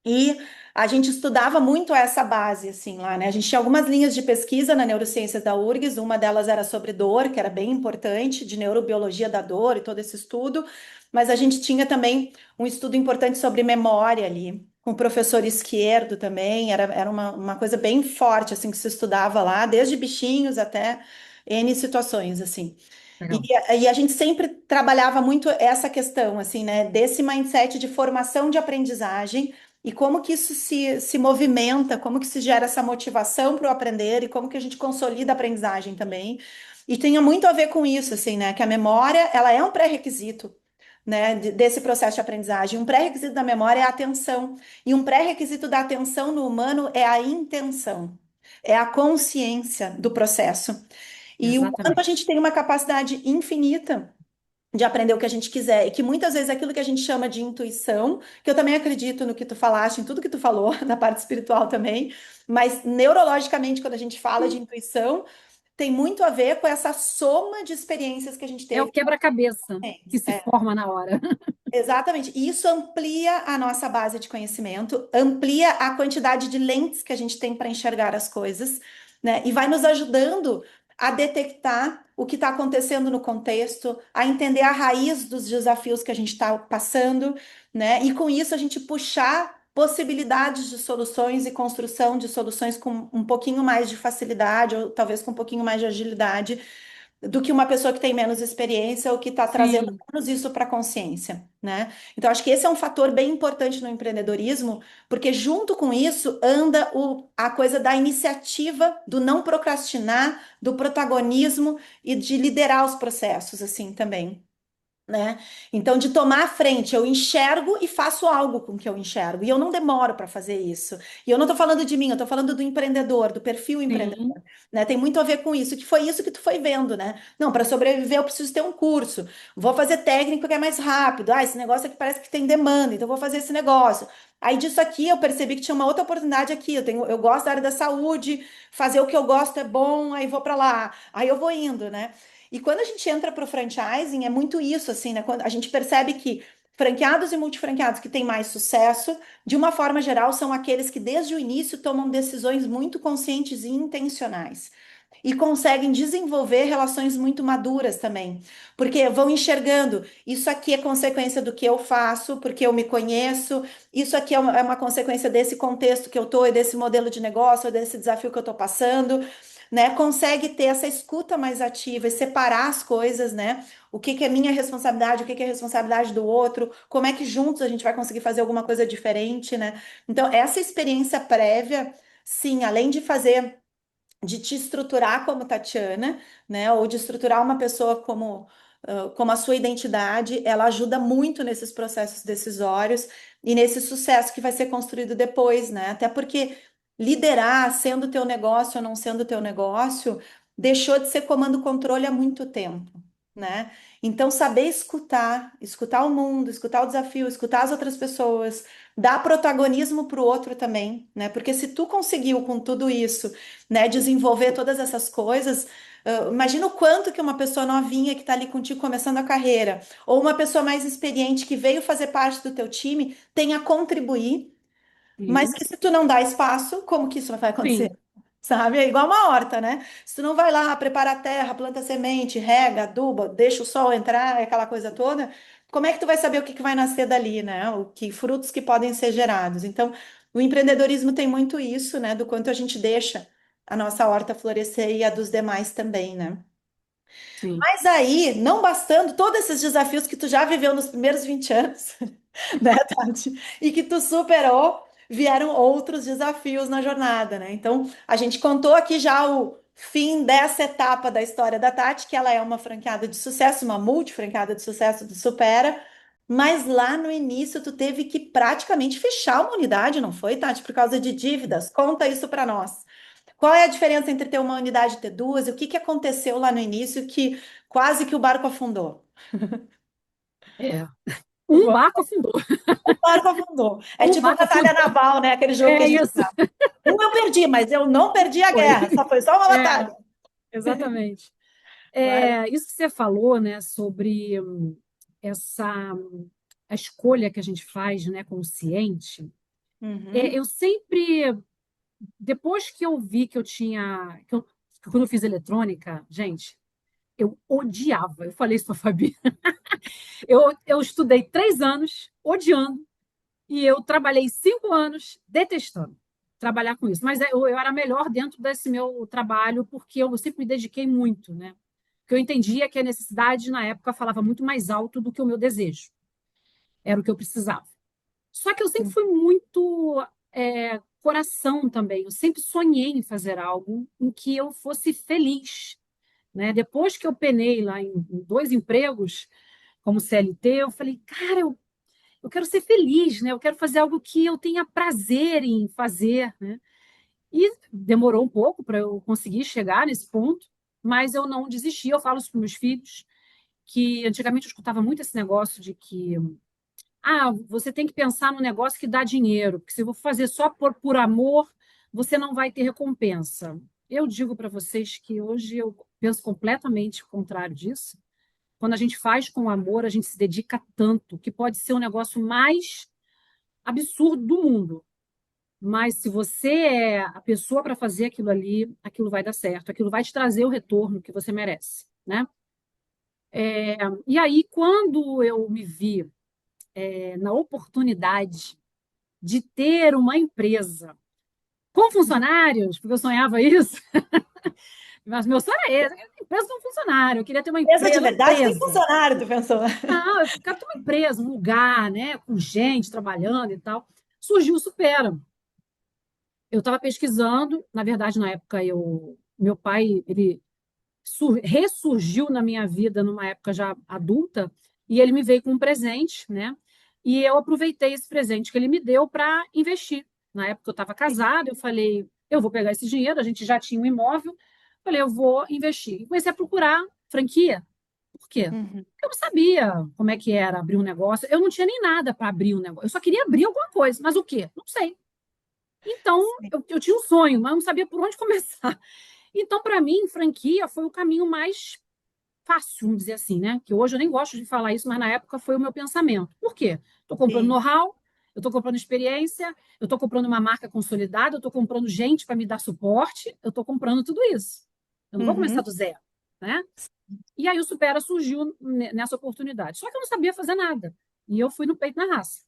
E a gente estudava muito essa base, assim, lá, né? A gente tinha algumas linhas de pesquisa na neurociências da URGS, uma delas era sobre dor, que era bem importante, de neurobiologia da dor e todo esse estudo, mas a gente tinha também um estudo importante sobre memória ali, com o professor Esquerdo também, era uma coisa bem forte, assim, que se estudava lá, desde bichinhos até N situações, assim. E, legal. e a gente sempre trabalhava muito essa questão, assim, né, desse mindset de formação de aprendizagem, e como que isso se movimenta, como que se gera essa motivação para o aprender e como que a gente consolida a aprendizagem também. E tem muito a ver com isso, assim, né? Que a memória, ela é um pré-requisito, né, desse processo de aprendizagem. Um pré-requisito da memória é a atenção. E um pré-requisito da atenção no humano é a intenção, é a consciência do processo. E o quanto a Exatamente. gente tem uma capacidade infinita de aprender o que a gente quiser, e que muitas vezes aquilo que a gente chama de intuição, que eu também acredito no que tu falaste, em tudo que tu falou, na parte espiritual também, mas neurologicamente, quando a gente fala de intuição, tem muito a ver com essa soma de experiências que a gente É o teve. quebra-cabeça que se forma na hora. Exatamente. E isso amplia a nossa base de conhecimento, amplia a quantidade de lentes que a gente tem para enxergar as coisas, né? E vai nos ajudando a detectar o que está acontecendo no contexto, a entender a raiz dos desafios que a gente está passando, né? E com isso a gente puxar possibilidades de soluções e construção de soluções com um pouquinho mais de facilidade, ou talvez com um pouquinho mais de agilidade do que uma pessoa que tem menos experiência ou que está trazendo Sim. menos isso para a consciência, né? Então, acho que esse é um fator bem importante no empreendedorismo, porque junto com isso anda a coisa da iniciativa, do não procrastinar, do protagonismo e de liderar os processos, assim, também. né? Então, de tomar a frente, eu enxergo e faço algo com o que eu enxergo. E eu não demoro para fazer isso. E eu não estou falando de mim, eu estou falando do empreendedor, do perfil empreendedor, Sim, né? Tem muito a ver com isso, que foi isso que tu foi vendo, né? Não, para sobreviver eu preciso ter um curso. Vou fazer técnico que é mais rápido. Ah, esse negócio aqui parece que tem demanda, então eu vou fazer esse negócio. Aí disso aqui eu percebi que tinha uma outra oportunidade aqui. Eu gosto da área da saúde, fazer o que eu gosto é bom, aí vou para lá. Aí eu vou indo, né? E quando a gente entra para o franchising, é muito isso, assim, né? Quando a gente percebe que franqueados e multifranqueados que têm mais sucesso, de uma forma geral, são aqueles que desde o início tomam decisões muito conscientes e intencionais. E conseguem desenvolver relações muito maduras também, porque vão enxergando, isso aqui é consequência do que eu faço, porque eu me conheço, isso aqui é uma consequência desse contexto que eu estou, e desse modelo de negócio, ou desse desafio que eu estou passando, né? Consegue ter essa escuta mais ativa e separar as coisas, né? O que que é minha responsabilidade, o que que é responsabilidade do outro, como é que juntos a gente vai conseguir fazer alguma coisa diferente, né? Então, essa experiência prévia, sim, além de fazer, de te estruturar como Tatiana, né? Ou de estruturar uma pessoa como a sua identidade, ela ajuda muito nesses processos decisórios e nesse sucesso que vai ser construído depois, né? Até porque liderar, sendo teu negócio ou não sendo teu negócio, deixou de ser comando-controle há muito tempo, né? Então, saber escutar, escutar o mundo, escutar o desafio, escutar as outras pessoas, dar protagonismo para o outro também, né? Porque se tu conseguiu com tudo isso, né, desenvolver todas essas coisas, imagina o quanto que uma pessoa novinha que está ali contigo começando a carreira, ou uma pessoa mais experiente que veio fazer parte do teu time, tem a contribuir, mas sim, que se tu não dá espaço, como que isso vai acontecer? sim, Sabe? É igual uma horta, né? Se tu não vai lá, prepara a terra, planta semente, rega, aduba, deixa o sol entrar, aquela coisa toda, como é que tu vai saber o que que vai nascer dali, né? O que frutos que podem ser gerados? Então, o empreendedorismo tem muito isso, né? Do quanto a gente deixa a nossa horta florescer e a dos demais também, né? sim. Mas aí, não bastando todos esses desafios que tu já viveu nos primeiros 20 anos, né, Tati? E que tu superou, vieram outros desafios na jornada, né? Então, a gente contou aqui já o fim dessa etapa da história da Tati, que ela é uma franqueada de sucesso, uma multifranqueada de sucesso do Supera, mas lá no início tu teve que praticamente fechar uma unidade, não foi, Tati? Por causa de dívidas. Conta isso para nós. Qual é a diferença entre ter uma unidade e ter duas? E o que que aconteceu lá no início que quase que o barco afundou? É. Um barco afundou. O barco afundou. É Um tipo barco batalha afundou. naval, né? Aquele jogo que a É gente isso. tá. Um eu perdi, mas eu não perdi a Foi. guerra. Só foi só uma É, batalha. exatamente. Mas, É, isso que você falou, né, sobre essa a escolha que a gente faz, né, consciente. uhum, Eu sempre, depois que eu vi que eu tinha, que quando eu fiz eletrônica, gente, eu odiava. Eu falei isso para a Fabi. Eu estudei 3 anos odiando e eu trabalhei 5 anos detestando trabalhar com isso. Mas eu era melhor dentro desse meu trabalho porque eu sempre me dediquei muito, né? Porque eu entendia que a necessidade na época falava muito mais alto do que o meu desejo. Era o que eu precisava. Só que eu sempre fui muito coração também. Eu sempre sonhei em fazer algo em que eu fosse feliz, né? Depois que eu penei lá em 2 empregos como CLT, eu falei, cara, eu quero ser feliz, né? Eu quero fazer algo que eu tenha prazer em fazer, né? E demorou um pouco para eu conseguir chegar nesse ponto, mas eu não desisti. Eu falo isso para meus filhos, que antigamente eu escutava muito esse negócio de que você tem que pensar no negócio que dá dinheiro, porque se eu vou fazer só por amor, você não vai ter recompensa. Eu digo para vocês que hoje eu penso completamente o contrário disso. Quando a gente faz com amor, a gente se dedica tanto que pode ser o negócio mais absurdo do mundo. Mas se você é a pessoa para fazer aquilo ali, aquilo vai dar certo, aquilo vai te trazer o retorno que você merece, né? E aí, quando eu me vi na oportunidade de ter uma empresa com funcionários, porque eu sonhava isso, mas meu sonho é esse, empresa com funcionário, eu queria ter uma empresa de empresa, uma verdade tem empresa. funcionário, tu pensou? Não, eu quero ter uma empresa, um lugar, né, com gente trabalhando e tal. Surgiu o Supera. Eu estava pesquisando, na verdade, na época, meu pai, ele ressurgiu na minha vida numa época já adulta, E ele me veio com um presente, né? E eu aproveitei esse presente que ele me deu para investir. Na época eu estava casada, eu falei, eu vou pegar esse dinheiro, a gente já tinha um imóvel, falei, eu vou investir. E comecei a procurar franquia. Por quê? Uhum. Porque eu não sabia como é que era abrir um negócio. Eu não tinha nem nada para abrir um negócio. Eu só queria abrir alguma coisa. Mas o quê? Não sei. Então, Sim. eu tinha um sonho, mas eu não sabia por onde começar. Então, para mim, franquia foi o caminho mais fácil, vamos dizer assim, né? Que hoje eu nem gosto de falar isso, mas na época foi o meu pensamento. Por quê? Estou comprando Sim. know-how, eu estou comprando experiência, eu estou comprando uma marca consolidada, eu estou comprando gente para me dar suporte, eu estou comprando tudo isso. Eu não vou começar Uhum. do zero, né? E aí o Supera surgiu nessa oportunidade. Só que eu não sabia fazer nada. E eu fui no peito na raça.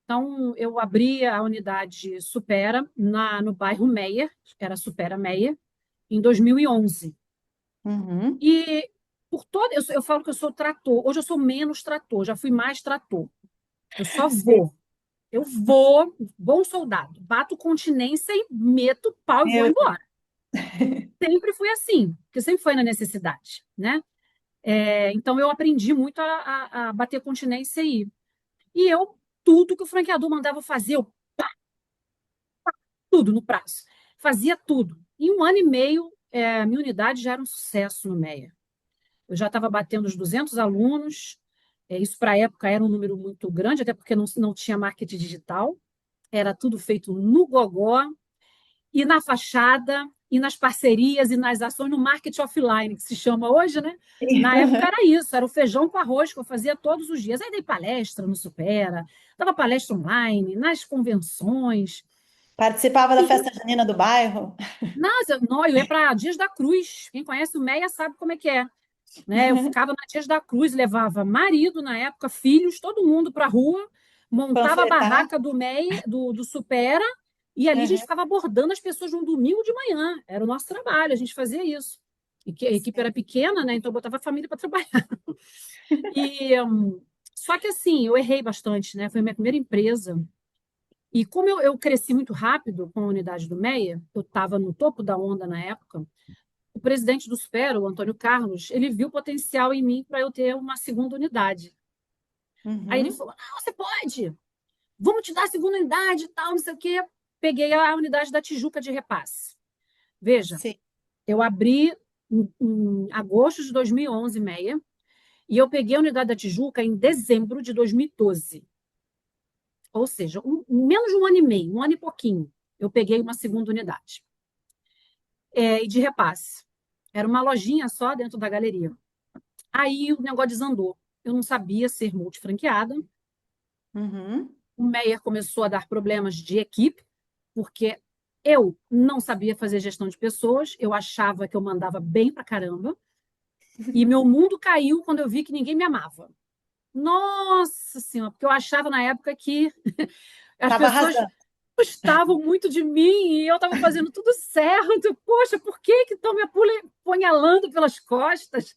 Então, eu abri a unidade Supera no bairro Meyer, era Supera Meyer, em 2011. Uhum. E por todo, eu falo que eu sou trator. Hoje eu sou menos trator, já fui mais trator. Eu só Sim. vou. Eu vou, bom soldado. Bato continência e meto o pau e vou Meu Deus. embora. Sempre fui assim, porque sempre foi na necessidade, né? Então eu aprendi muito a bater continência aí. E eu, tudo que o franqueador mandava fazer, eu, tudo no prazo. Fazia tudo. Em um ano e meio, a minha unidade já era um sucesso no MEA. Eu já estava batendo os 200 alunos. Isso, para a época, era um número muito grande, até porque não tinha marketing digital. Era tudo feito no gogó, e na fachada, e nas parcerias, e nas ações, no marketing offline, que se chama hoje, né? Na época era isso, era o feijão com arroz que eu fazia todos os dias. Aí dei palestra no Supera, dava palestra online, nas convenções. Participava da E, festa junina do bairro? nossa, não, eu ia para Dias da Cruz. Quem conhece o Meia sabe como é que é. Né? Eu ficava na Dias da Cruz, levava marido na época, filhos, todo mundo para a rua, montava a Panfletar? barraca do MEI, do Supera, e ali a gente Uhum. ficava abordando as pessoas num domingo de manhã. Era o nosso trabalho, a gente fazia isso. E a equipe era pequena, né? Então eu botava a família para trabalhar. E, só que assim, eu errei bastante, né? Foi a minha primeira empresa. E como eu cresci muito rápido com a unidade do MEIA, eu estava no topo da onda na época, o presidente do Supera, o Antônio Carlos, ele viu potencial em mim para eu ter uma segunda unidade. Aí ele Uhum. falou: não, você pode, vamos te dar a segunda unidade e tal, não sei o quê. Peguei a unidade da Tijuca de repasse. Veja, Sim. eu abri em agosto de 2011, meia, e eu peguei a unidade da Tijuca em dezembro de 2012. Ou seja, menos de um ano e meio, um ano e pouquinho, eu peguei uma segunda unidade. E de repasse. Era uma lojinha só dentro da galeria. Aí o negócio desandou. Eu não sabia ser multifranqueada. Uhum. O Meyer começou a dar problemas de equipe, porque eu não sabia fazer gestão de pessoas, eu achava que eu mandava bem pra caramba, e meu mundo caiu quando eu vi que ninguém me amava. Nossa Senhora, porque eu achava na época que as Tava pessoas arrasando. gostavam muito de mim e eu estava fazendo tudo certo. Poxa, por que estão me apunhalando pelas costas?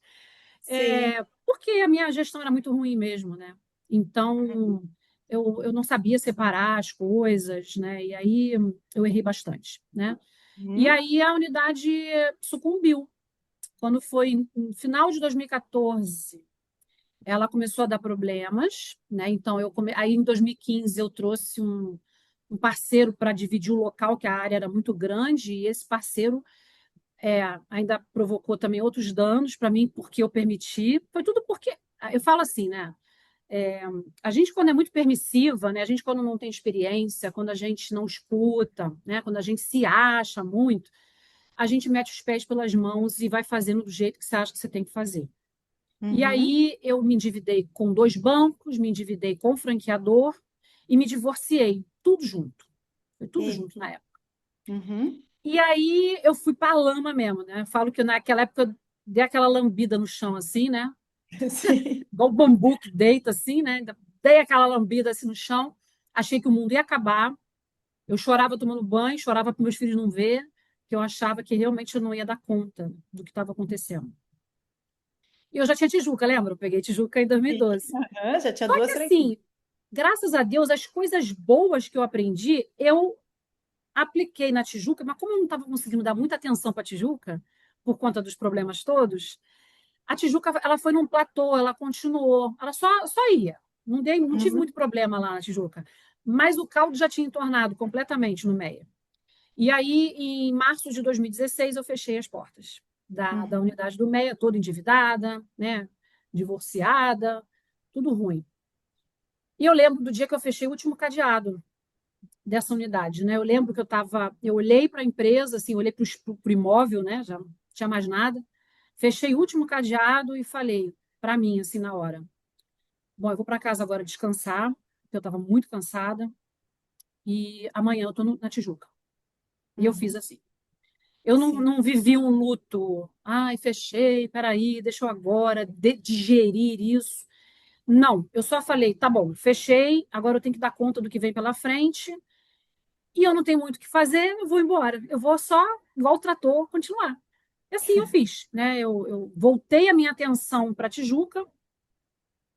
Sim. Porque a minha gestão era muito ruim mesmo, né? Então, eu não sabia separar as coisas, né? E aí eu errei bastante, né? E Uhum. aí a unidade sucumbiu. Quando foi no final de 2014, ela começou a dar problemas, né? Então, aí em 2015 eu trouxe um parceiro para dividir o local, que a área era muito grande, e esse parceiro ainda provocou também outros danos para mim, porque eu permiti. Foi tudo porque. Eu falo assim, né? É, a gente, quando é muito permissiva, né? A gente, quando não tem experiência, quando a gente não escuta, né? Quando a gente se acha muito, a gente mete os pés pelas mãos e vai fazendo do jeito que você acha que você tem que fazer. E Uhum. aí eu me endividei com dois bancos, me endividei com o franqueador e me divorciei, tudo junto. Foi tudo E- junto na época. Uhum. E aí eu fui para a lama mesmo, né? Eu falo que naquela época eu dei aquela lambida no chão assim, né? Sim. Igual o bambu que deita assim, né? Dei aquela lambida assim no chão, achei que o mundo ia acabar. Eu chorava tomando banho, chorava para meus filhos não ver, que eu achava que realmente eu não ia dar conta do que estava acontecendo. E eu já tinha Tijuca, lembra? Eu peguei Tijuca em Sim. 2012. Aham, já tinha Só que duas franquias. assim, graças a Deus, as coisas boas que eu aprendi, eu apliquei na Tijuca, mas como eu não estava conseguindo dar muita atenção para a Tijuca, por conta dos problemas todos, A Tijuca, ela foi num platô, ela continuou, ela só ia. Não tive Uhum, muito problema lá na Tijuca. Mas o caldo já tinha entornado completamente no Meia. E aí, em março de 2016, eu fechei as portas da uhum, unidade do Meia, toda endividada, né? Divorciada, tudo ruim. E eu lembro do dia que eu fechei o último cadeado dessa unidade, né? Eu lembro que eu olhei para a empresa, assim, olhei para o imóvel, né? Já não tinha mais nada. Fechei o último cadeado e falei para mim, assim, na hora: bom, eu vou para casa agora descansar, porque eu estava muito cansada, e amanhã eu estou na Tijuca. E eu fiz uhum. assim. Eu Sim. não vivi um luto. Ai, fechei, peraí, deixa eu agora digerir isso. Não, eu só falei, tá bom, fechei, agora eu tenho que dar conta do que vem pela frente, e eu não tenho muito o que fazer, eu vou embora. Eu vou só, igual o trator, continuar. E assim eu fiz, né? Eu voltei a minha atenção para a Tijuca,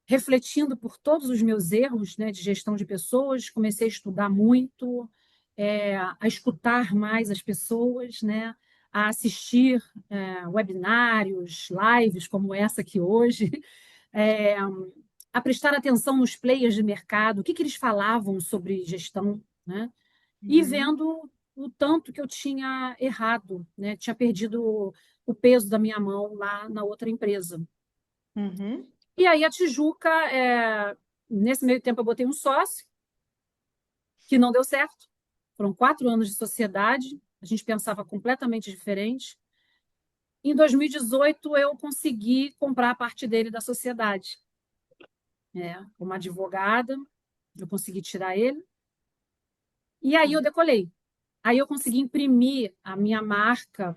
refletindo por todos os meus erros, né, de gestão de pessoas, comecei a estudar muito, a escutar mais as pessoas, né, a assistir webinários, lives como essa aqui hoje, é, a prestar atenção nos players de mercado, o que eles falavam sobre gestão, né, e Uhum, vendo o tanto que eu tinha errado, né, tinha perdido o peso da minha mão lá na outra empresa. uhum, E aí a Tijuca, nesse meio tempo eu botei um sócio, que não deu certo. Foram 4 anos de sociedade, a gente pensava completamente diferente. Em 2018 eu consegui comprar a parte dele da sociedade. Como advogada, eu consegui tirar ele. E aí eu decolei. Aí eu consegui imprimir a minha marca,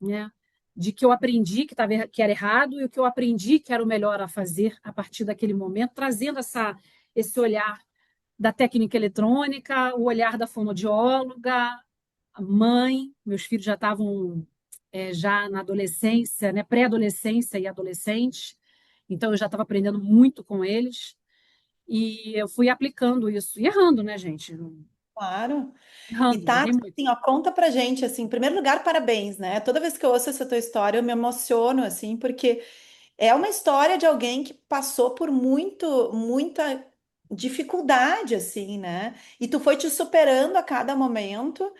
né, de que eu aprendi que era errado e o que eu aprendi que era o melhor a fazer a partir daquele momento, trazendo esse olhar da técnica eletrônica, o olhar da fonoaudióloga, a mãe. Meus filhos já estavam já na adolescência, né, pré-adolescência e adolescente, então eu já estava aprendendo muito com eles e eu fui aplicando isso e errando, né, gente? claro. E Errando, errei Tati, muito. assim, ó, conta pra gente, assim, em primeiro lugar, parabéns, né? Toda vez que eu ouço essa tua história, eu me emociono, assim, porque é uma história de alguém que passou por muita dificuldade, assim, né? E tu foi te superando a cada momento.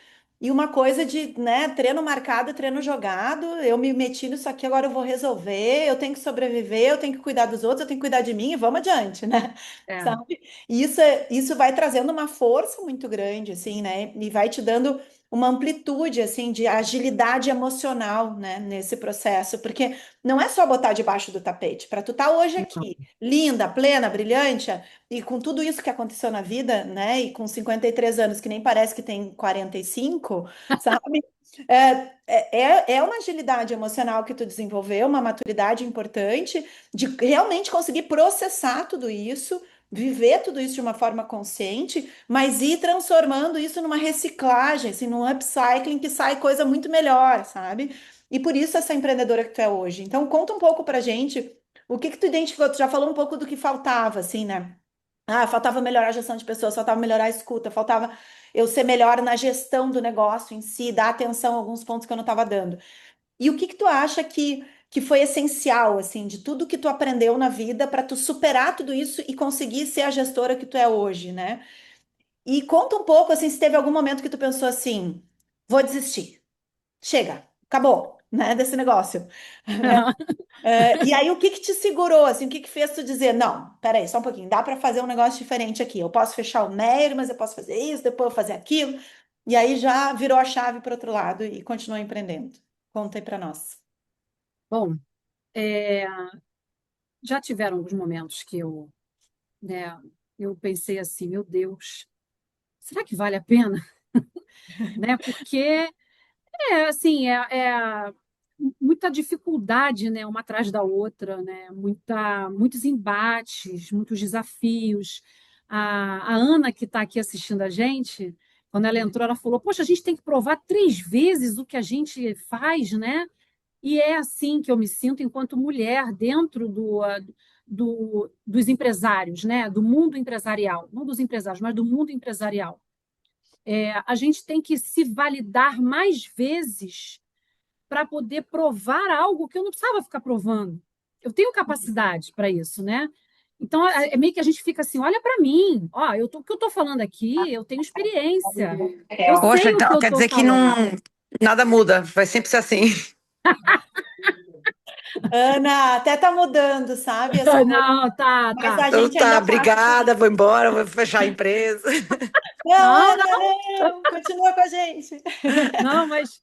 E uma coisa de, né, treino marcado, treino jogado. Eu me meti nisso aqui, agora eu vou resolver. Eu tenho que sobreviver, eu tenho que cuidar dos outros, eu tenho que cuidar de mim e vamos adiante, né? É, Sabe? E isso vai trazendo uma força muito grande, assim, né? E vai te dando uma amplitude, assim, de agilidade emocional, né, nesse processo, porque não é só botar debaixo do tapete. Para tu estar hoje não. aqui, linda, plena, brilhante, e com tudo isso que aconteceu na vida, né? E com 53 anos, que nem parece que tem 45, sabe? É uma agilidade emocional que tu desenvolveu, uma maturidade importante de realmente conseguir processar tudo isso, viver tudo isso de uma forma consciente, mas ir transformando isso numa reciclagem, assim, num upcycling que sai coisa muito melhor, sabe? E por isso essa empreendedora que tu é hoje. Então, conta um pouco pra gente o que que tu identificou. Tu já falou um pouco do que faltava, assim, né? Ah, faltava melhorar a gestão de pessoas, faltava melhorar a escuta, faltava eu ser melhor na gestão do negócio em si, dar atenção a alguns pontos que eu não estava dando. E o que que tu acha que foi essencial, assim, de tudo que tu aprendeu na vida para tu superar tudo isso e conseguir ser a gestora que tu é hoje, né? E conta um pouco, assim, se teve algum momento que tu pensou assim, vou desistir, chega, acabou, né, desse negócio, né? E aí, o que que te segurou, assim, o que que fez tu dizer, não, peraí, só um pouquinho, dá para fazer um negócio diferente aqui, eu posso fechar o Meir, mas eu posso fazer isso, depois eu fazer aquilo, e aí já virou a chave para outro lado e continuou empreendendo. Conta aí para nós. Bom, é, já tiveram alguns momentos que né, eu pensei assim, meu Deus, será que vale a pena? Né? Porque assim, muita dificuldade, né, uma atrás da outra, né? Muitos embates, muitos desafios. A Ana, que está aqui assistindo a gente, quando ela entrou, ela falou: Poxa, a gente tem que provar 3 vezes o que a gente faz, né? E é assim que eu me sinto enquanto mulher dentro dos empresários, né? Do mundo empresarial, não dos empresários, mas do mundo empresarial. A gente tem que se validar mais vezes para poder provar algo que eu não precisava ficar provando. eu tenho capacidade para isso, né? Então, é meio que a gente fica assim, olha para mim, ó, o que eu estou falando aqui, eu tenho experiência, eu Poxa, sei o que então eu quer estou dizer que não, falando. nada muda, vai sempre ser assim. Ana, até tá mudando, sabe? Essa coisa, Não, tá, mas tá. a Então gente tá, ainda passa por obrigada, isso. vou embora, vou fechar a empresa. Não, Não, Ana, não, continua com a gente. não, mas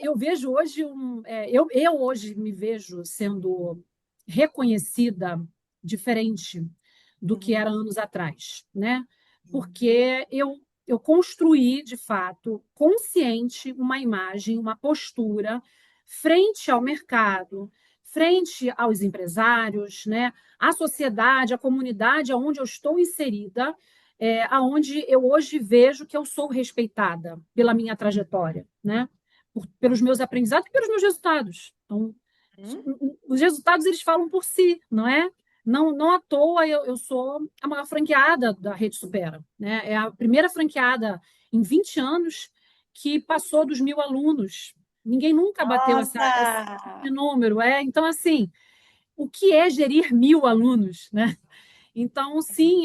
eu vejo hoje eu hoje me vejo sendo reconhecida diferente do que era Uhum. anos atrás, né? Porque eu construí, de fato, consciente uma imagem, uma postura frente ao mercado, frente aos empresários, né? À sociedade, à comunidade onde eu estou inserida, aonde eu hoje vejo que eu sou respeitada pela minha trajetória, né? Pelos meus aprendizados e pelos meus resultados. Então, Uhum. os resultados eles falam por si, não é? Não à toa eu sou a maior franqueada da Rede Supera, né? É a primeira franqueada em 20 anos que passou dos 1.000 alunos. Ninguém nunca bateu esse Nossa! número, é? Então, assim, o que é gerir 1.000 alunos, né? Então, sim,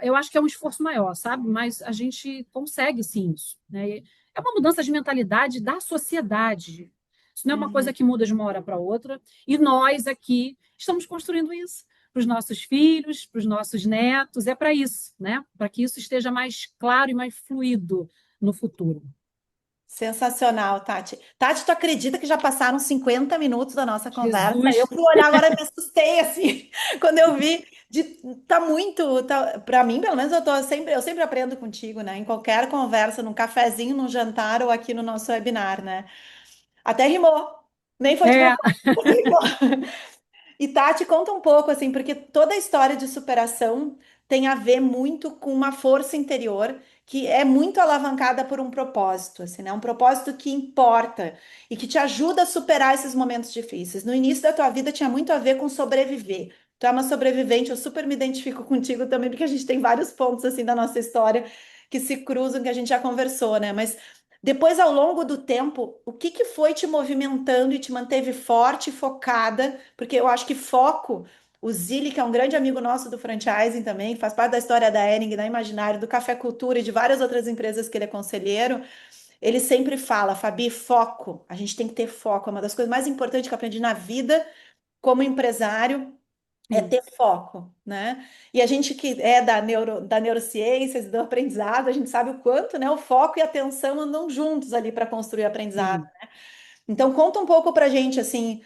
eu acho que é um esforço maior, sabe? Mas a gente consegue, sim, isso, né? É uma mudança de mentalidade da sociedade. Isso não é uma coisa Uhum. que muda de uma hora para outra. E nós aqui estamos construindo isso para os nossos filhos, para os nossos netos. É para isso, né? Para que isso esteja mais claro e mais fluido no futuro. Sensacional, Tati. Tati, tu acredita que já passaram 50 minutos da nossa conversa? Eu Jesus, fui olhar agora e me assustei assim, quando eu vi de tá muito, para mim, pelo menos eu sempre aprendo contigo, né? Em qualquer conversa, num cafezinho, num jantar ou aqui no nosso webinar, né? Até rimou. Nem foi de é, propósito. E Tati, conta um pouco, assim, porque toda a história de superação tem a ver muito com uma força interior que é muito alavancada por um propósito, assim, né? Um propósito que importa e que te ajuda a superar esses momentos difíceis. No início da tua vida tinha muito a ver com sobreviver. Tu é uma sobrevivente, eu super me identifico contigo também, porque a gente tem vários pontos, assim, da nossa história que se cruzam, que a gente já conversou, né? Mas depois, ao longo do tempo, o que que foi te movimentando e te manteve forte e focada? Porque eu acho que foco, o Zili, que é um grande amigo nosso do franchising também, faz parte da história da Hering, da Imaginário, do Café Cultura e de várias outras empresas que ele é conselheiro, ele sempre fala, Fabi, foco. A gente tem que ter foco. É uma das coisas mais importantes que eu aprendi na vida como empresário é sim, ter foco, né? E a gente que é da neurociências, do aprendizado, a gente sabe o quanto, né, o foco e a atenção andam juntos ali para construir o aprendizado. sim. Então, conta um pouco para a gente, assim,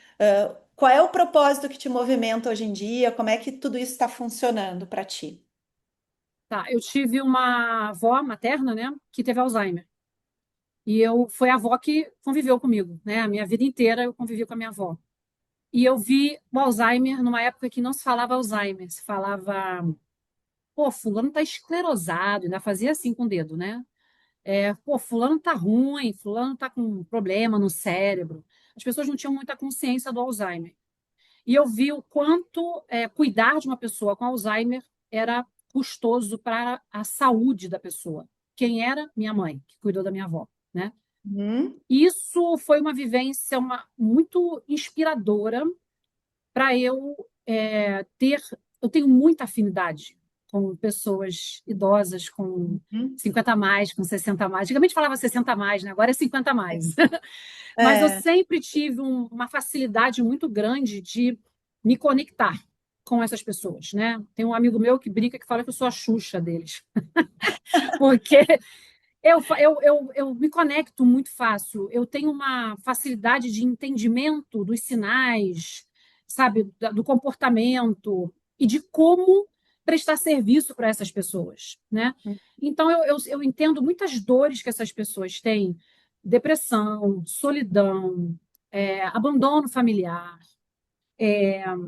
qual é o propósito que te movimenta hoje em dia, como é que tudo isso está funcionando para ti? Tá, eu tive uma avó materna, né, que teve Alzheimer. E foi a avó que conviveu comigo, né? A minha vida inteira eu convivi com a minha avó. E eu vi o Alzheimer numa época que não se falava Alzheimer, se falava, pô, fulano tá esclerosado, ainda fazia assim com o dedo, né? Pô, fulano tá ruim, fulano tá com um problema no cérebro. As pessoas não tinham muita consciência do Alzheimer. E eu vi o quanto cuidar de uma pessoa com Alzheimer era custoso para a saúde da pessoa. Quem era? Minha mãe, que cuidou da minha avó, né? Uhum, Isso foi uma vivência muito inspiradora para eu ter. Eu tenho muita afinidade com pessoas idosas, com uhum. 50 a mais, com 60 a mais. Antigamente falava 60 a mais, né? Agora é 50 a mais. Mas eu É, sempre tive uma facilidade muito grande de me conectar com essas pessoas, né? Tem um amigo meu que brinca que fala que eu sou a Xuxa deles, porque eu me conecto muito fácil. Eu tenho uma facilidade de entendimento dos sinais, sabe, do comportamento e de como prestar serviço para essas pessoas, né? Então, eu entendo muitas dores que essas pessoas têm: depressão, solidão, abandono familiar,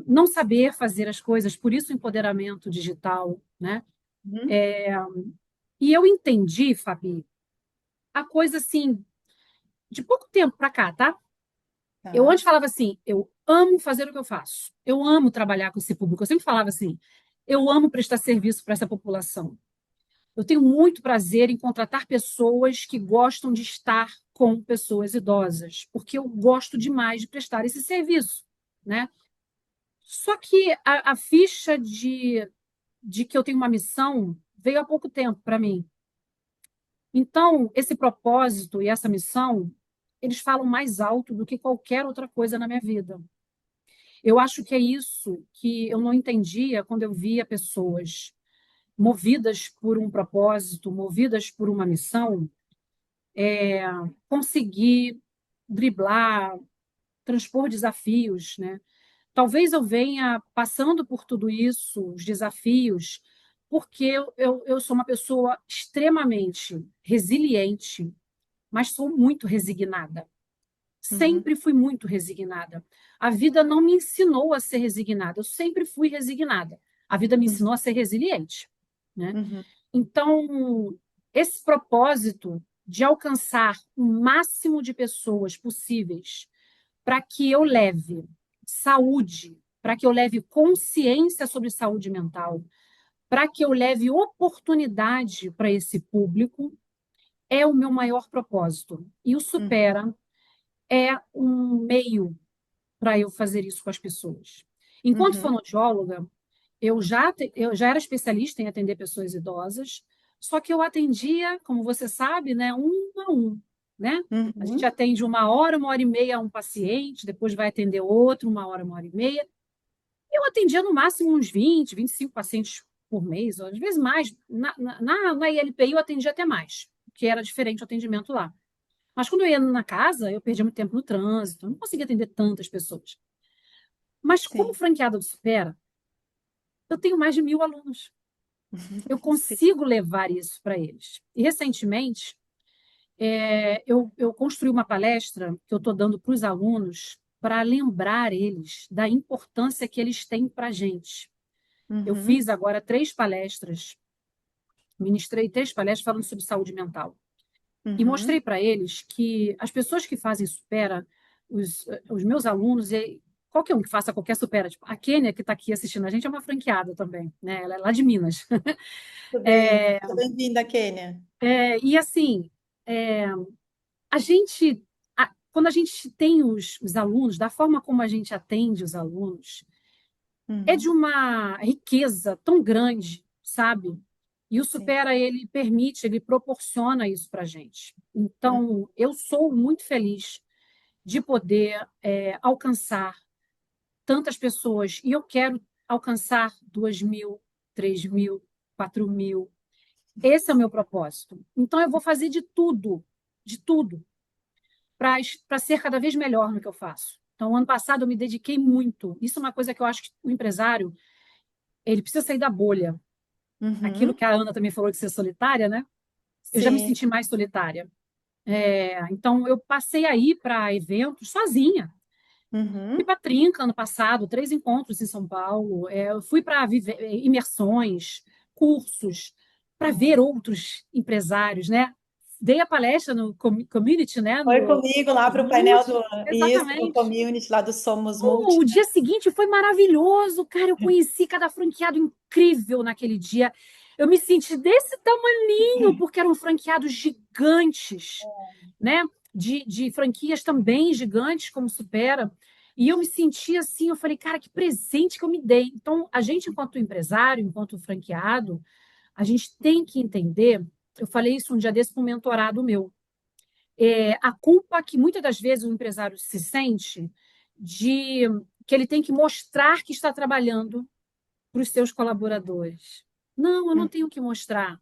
não saber fazer as coisas, por isso o empoderamento digital, né? uhum, E eu entendi, Fabi, a coisa assim, de pouco tempo para cá, tá? Eu tá. antes falava assim, eu amo fazer o que eu faço, eu amo trabalhar com esse público. Eu sempre falava assim, eu amo prestar serviço para essa população. Eu tenho muito prazer em contratar pessoas que gostam de estar com pessoas idosas, porque eu gosto demais de prestar esse serviço, né? Só que a ficha de que eu tenho uma missão veio há pouco tempo para mim. Então, esse propósito e essa missão, eles falam mais alto do que qualquer outra coisa na minha vida. Eu acho que é isso que eu não entendia quando eu via pessoas movidas por um propósito, movidas por uma missão, conseguir driblar, transpor desafios, né? Talvez eu venha passando por tudo isso, os desafios, porque eu sou uma pessoa extremamente resiliente, mas sou muito resignada. Uhum, Sempre fui muito resignada. A vida não me ensinou a ser resignada, eu sempre fui resignada. A vida me uhum, ensinou a ser resiliente, né? uhum, Então, esse propósito de alcançar o máximo de pessoas possíveis para que eu leve saúde, para que eu leve consciência sobre saúde mental, para que eu leve oportunidade para esse público, é o meu maior propósito. E o uhum, Supera é um meio para eu fazer isso com as pessoas. Enquanto uhum, fonoaudióloga, eu já era especialista em atender pessoas idosas, só que eu atendia, como você sabe, né, um a um, né? A gente uhum. atende uma hora e meia a um paciente, depois vai atender outro, uma hora e meia. Eu atendia no máximo uns 25 pacientes por mês, ou às vezes mais. Na ILPI eu atendia até mais, porque era diferente o atendimento lá. Mas quando eu ia na casa, eu perdia muito tempo no trânsito, eu não conseguia atender tantas pessoas. Mas como Sim, franqueada do Supera, eu tenho mais de 1.000 alunos. Eu sim. consigo levar isso para eles. E recentemente, eu construí uma palestra que eu estou dando para os alunos para lembrar eles da importância que eles têm para a gente. Eu Uhum, fiz agora 3 palestras, ministrei 3 palestras falando sobre saúde mental. E mostrei uhum. para eles que as pessoas que fazem Supera, os meus alunos, e qualquer um que faça qualquer Supera, tipo, a Kênia, que está aqui assistindo a gente, é uma franqueada também, né? Ela é lá de Minas. Tudo bem. Seja bem-vinda, Kênia. E assim, é, a gente, quando a gente tem os alunos, da forma como a gente atende os alunos, é de Uhum, uma riqueza tão grande, sabe? E o sim. Supera, ele permite, ele proporciona isso para a gente. Uhum, Então, eu sou muito feliz de poder alcançar tantas pessoas. E eu quero alcançar 2.000, 3.000, 4.000. Esse é o meu propósito. Então, eu vou fazer de tudo, para ser cada vez melhor no que eu faço. Então, ano passado, eu me dediquei muito. Isso é uma coisa que eu acho que o empresário ele precisa sair da bolha. Aquilo uhum, que a Ana também falou de ser solitária, né? Eu já me sim. senti mais solitária. Então, eu passei a ir para eventos sozinha. Fui Uhum, para Trinca ano passado, 3 encontros em São Paulo. Eu fui para imersões, cursos, para ver outros empresários, né? Dei a palestra no community, né? foi No comigo lá para o painel Multi, do isso, do exatamente. community lá do Somos Multi. O dia seguinte foi maravilhoso, cara. Eu conheci cada franqueado incrível naquele dia. Eu me senti desse tamaninho, porque eram franqueados gigantes, né? De franquias também gigantes, como Supera. E eu me senti assim, eu falei, cara, que presente que eu me dei. Então, a gente, enquanto empresário, enquanto franqueado, a gente tem que entender. Eu falei isso um dia desse para um mentorado meu. A culpa que muitas das vezes o empresário se sente de que ele tem que mostrar que está trabalhando para os seus colaboradores. Não, eu não Uhum, tenho que mostrar.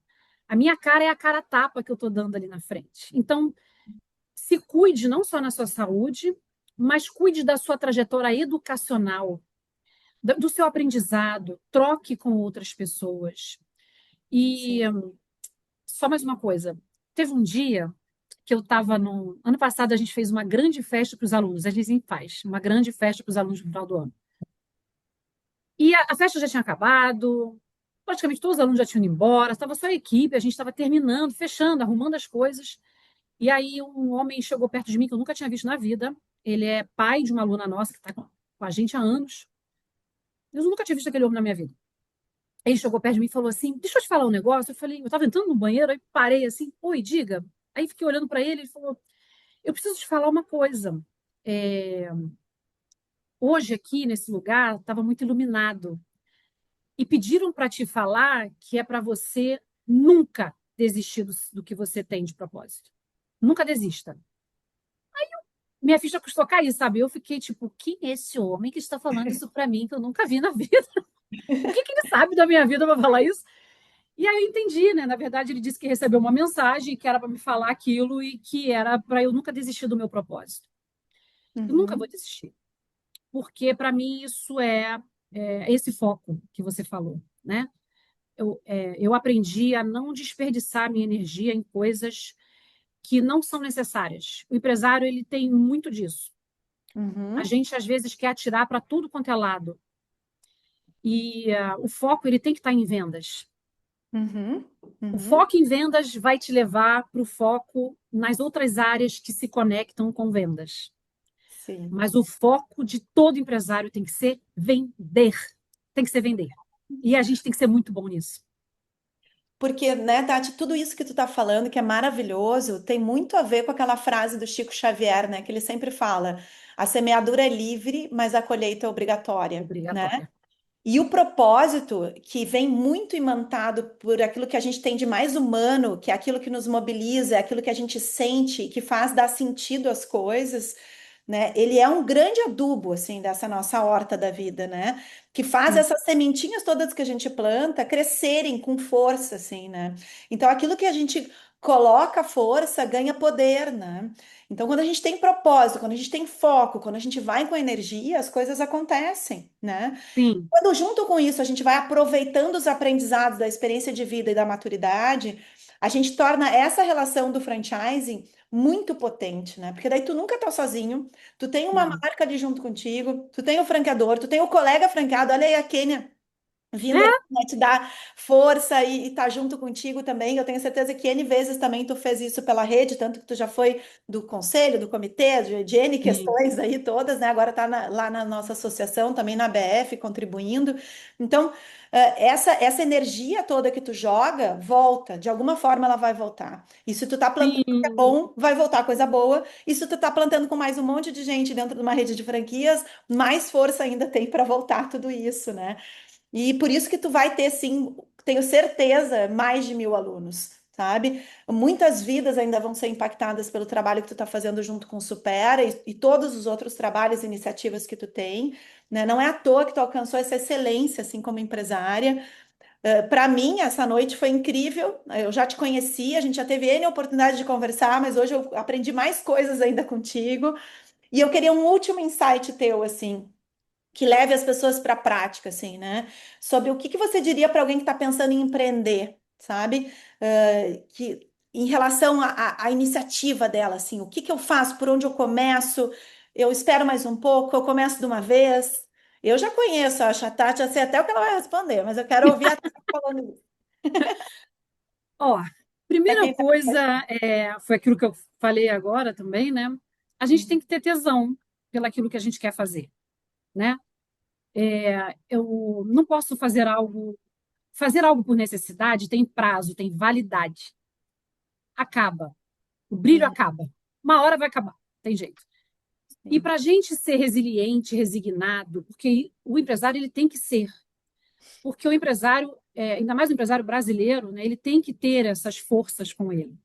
A minha cara é a cara tapa que eu estou dando ali na frente. Então, se cuide não só na sua saúde, mas cuide da sua trajetória educacional, do seu aprendizado, troque com outras pessoas. E sim. só mais uma coisa. Teve um dia que eu estava no. Ano passado, a gente fez uma grande festa para os alunos. A gente sempre faz uma grande festa para os alunos no final do ano. E a festa já tinha acabado, praticamente todos os alunos já tinham ido embora, estava só a equipe, a gente estava terminando, fechando, arrumando as coisas. E aí um homem chegou perto de mim que eu nunca tinha visto na vida. Ele é pai de uma aluna nossa que está com a gente há anos. Eu nunca tinha visto aquele homem na minha vida. Ele chegou perto de mim e falou assim: Deixa eu te falar um negócio. Eu falei: Eu estava entrando no banheiro, aí parei assim: Oi, diga. Aí fiquei olhando para ele e falou: Eu preciso te falar uma coisa. É, hoje aqui nesse lugar estava muito iluminado e pediram para te falar que é para você nunca desistir do que você tem de propósito. Nunca desista. Minha ficha custou cair, sabe? Eu fiquei tipo, quem é esse homem que está falando isso para mim que eu nunca vi na vida? O que ele sabe da minha vida para falar isso? E aí eu entendi, né? Na verdade, ele disse que recebeu uma mensagem que era para me falar aquilo e que era para eu nunca desistir do meu propósito. Eu nunca vou Uhum, desistir, porque para mim isso é esse foco que você falou, né? Eu aprendi a não desperdiçar minha energia em coisas que não são necessárias. O empresário ele tem muito disso. A uhum, gente às vezes quer atirar para tudo quanto é lado e o foco ele tem que estar em vendas. uhum, O uhum. foco em vendas vai te levar para o foco nas outras áreas que se conectam com vendas. Sim. Mas o foco de todo empresário tem que ser vender. Tem que ser vender. E a gente tem que ser muito bom nisso. Porque, né, Tati, tudo isso que tu tá falando, que é maravilhoso, tem muito a ver com aquela frase do Chico Xavier, né, que ele sempre fala: a semeadura é livre, mas a colheita é obrigatória, né? Obrigatória. E o propósito, que vem muito imantado por aquilo que a gente tem de mais humano, que é aquilo que nos mobiliza, é aquilo que a gente sente, que faz dar sentido às coisas, né? Ele é um grande adubo, assim, dessa nossa horta da vida, né? Que faz Sim, essas sementinhas todas que a gente planta crescerem com força, assim, né? Então, aquilo que a gente coloca força ganha poder, né? Então, quando a gente tem propósito, quando a gente tem foco, quando a gente vai com energia, as coisas acontecem, né? sim, Quando, junto com isso, a gente vai aproveitando os aprendizados da experiência de vida e da maturidade, a gente torna essa relação do franchising muito potente, né? Porque daí tu nunca tá sozinho, tu tem uma não. marca ali junto contigo, tu tem o franqueador, tu tem o colega franqueado, olha aí a Kênia vindo aqui, É, né, te dar força e tá junto contigo também. Eu tenho certeza que N vezes também tu fez isso pela rede, tanto que tu já foi do conselho, do comitê, de N sim, questões aí todas, né? Agora tá lá na nossa associação, também na BF, contribuindo. Então, essa energia toda que tu joga, volta, de alguma forma ela vai voltar. E se tu tá plantando coisa sim, bom, vai voltar coisa boa. E se tu tá plantando com mais um monte de gente dentro de uma rede de franquias, mais força ainda tem para voltar tudo isso, né? E por isso que tu vai ter, sim, tenho certeza, mais de 1.000 alunos, sabe? Muitas vidas ainda vão ser impactadas pelo trabalho que tu está fazendo junto com o Supera e todos os outros trabalhos e iniciativas que tu tem, né? Não é à toa que tu alcançou essa excelência, assim, como empresária. Para mim, essa noite foi incrível. Eu já te conhecia, a gente já teve N oportunidade de conversar, mas hoje eu aprendi mais coisas ainda contigo. E eu queria um último insight teu, assim, que leve as pessoas para a prática, assim, né? Sobre o que você diria para alguém que está pensando em empreender, sabe? Que em relação à iniciativa dela, assim, o que eu faço, por onde eu começo, eu espero mais um pouco, eu começo de uma vez. Eu já conheço a Tati, já sei até o que ela vai responder, mas eu quero ouvir a Tati falando isso. ó, Para primeira quem tá... coisa foi aquilo que eu falei agora também, né? A gente tem Uhum, que ter tesão pelaquilo que a gente quer fazer, né? Eu não posso fazer algo por necessidade tem prazo, tem validade. Acaba, o brilho uhum, acaba. Uma hora vai acabar, tem jeito. E sim, para a gente ser resiliente, resignado, porque o empresário ele tem que ser, porque o empresário, ainda mais o empresário brasileiro, né, ele tem que ter essas forças com ele.